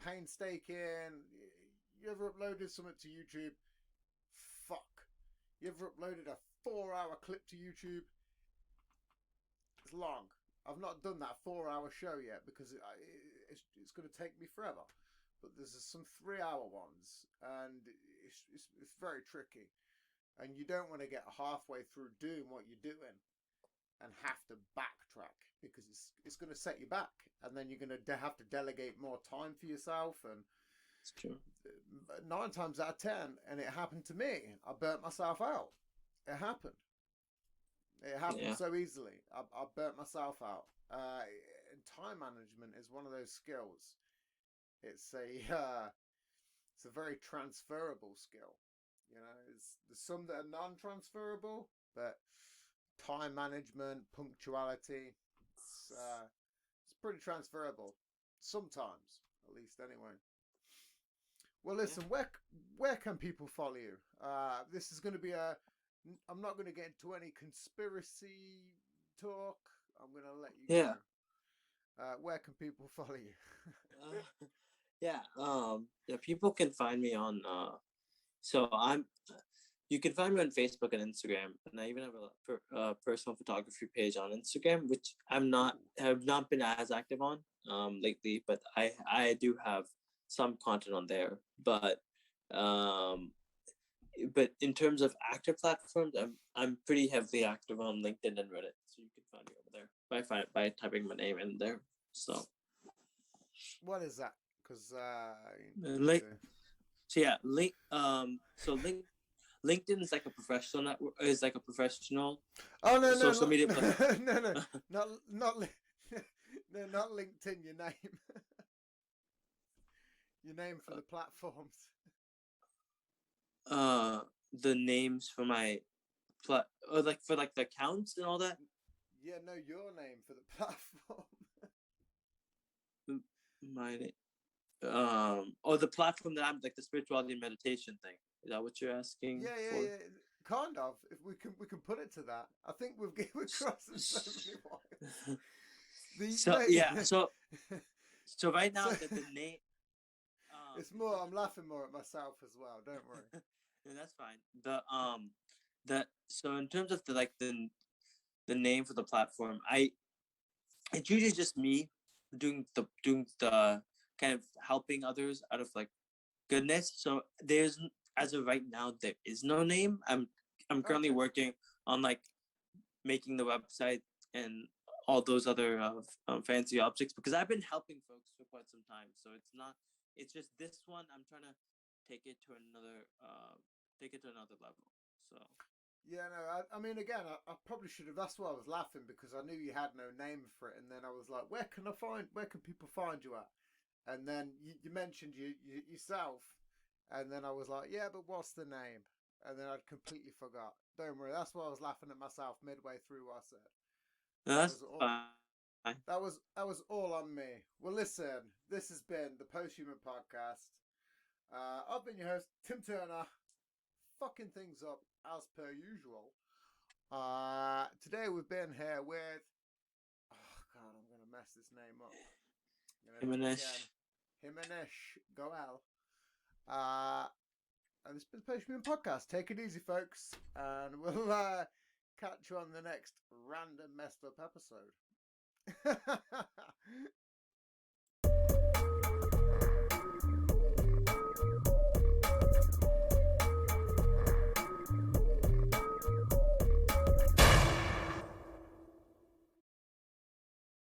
painstaking. You ever uploaded something to YouTube? Fuck. You ever uploaded a 4-hour clip to YouTube? It's long. I've not done that 4-hour show yet because it's going to take me forever. But there's some 3-hour ones, and it's very tricky. And you don't want to get halfway through doing what you're doing and have to backtrack because it's going to set you back, and then you're going to have to delegate more time for yourself. And It's true. 9 times out of 10, and it happened to me, I burnt myself out. It happened. It happened Yeah. so easily. I burnt myself out. And time management is one of those skills. It's a very transferable skill. There's some that are non-transferable, but time management, punctuality, it's pretty transferable sometimes, at least anyway. Well, listen, where can people follow you? This is going to be a. I'm not going to get into any conspiracy talk. I'm going to let you go. Yeah. Where can people follow you? Yeah. Yeah. People can find me on. So I'm. You can find me on Facebook and Instagram, and I even have a personal photography page on Instagram, which have not been as active on lately, but I do have some content on there. Um, but in terms of active platforms, I'm pretty heavily active on LinkedIn and Reddit, so you can find me over there by typing my name in there. So What is that? Because link. So yeah, LinkedIn is like a professional network. Is like a professional Oh no social media platform. no not no not LinkedIn. Your name, your name for the platforms. The names for my like for like the accounts and all that. Yeah, no, your name for the platform. My or the platform that I'm like the spirituality and meditation thing. Is that what you're asking for? Yeah. Kind of. If we can put it to that, I think we're crossing so many wires. So yeah, so right now so, the name. it's more. I'm laughing more at myself as well. Don't worry. Yeah, that's fine. The so in terms of the name for the platform, it's usually just me doing the kind of helping others out of like goodness. So there's as of right now there is no name. I'm currently Okay. working on like making the website and all those other fancy objects because I've been helping folks for quite some time. So it's not. It's just this one. I'm trying to take it to another level. So Yeah, no, I mean, again, I probably should have. That's why I was laughing because I knew you had no name for it, and then I was like, where can people find you at? And then you mentioned yourself, and then I was like, yeah, but what's the name? And then I'd completely forgot. Don't worry, that's why I was laughing at myself midway through what I said. no, That that's was all. fine. That was all on me. Well, listen, this has been the Posthuman Podcast. I've been your host, Tim Turner, fucking things up as per usual. Today we've been here with. Oh God, I'm gonna mess this name up. I'm gonna do it again. Himanish. Himanish Goel. Uh, and this has been the Posthuman Podcast. Take it easy, folks, and we'll catch you on the next random messed up episode.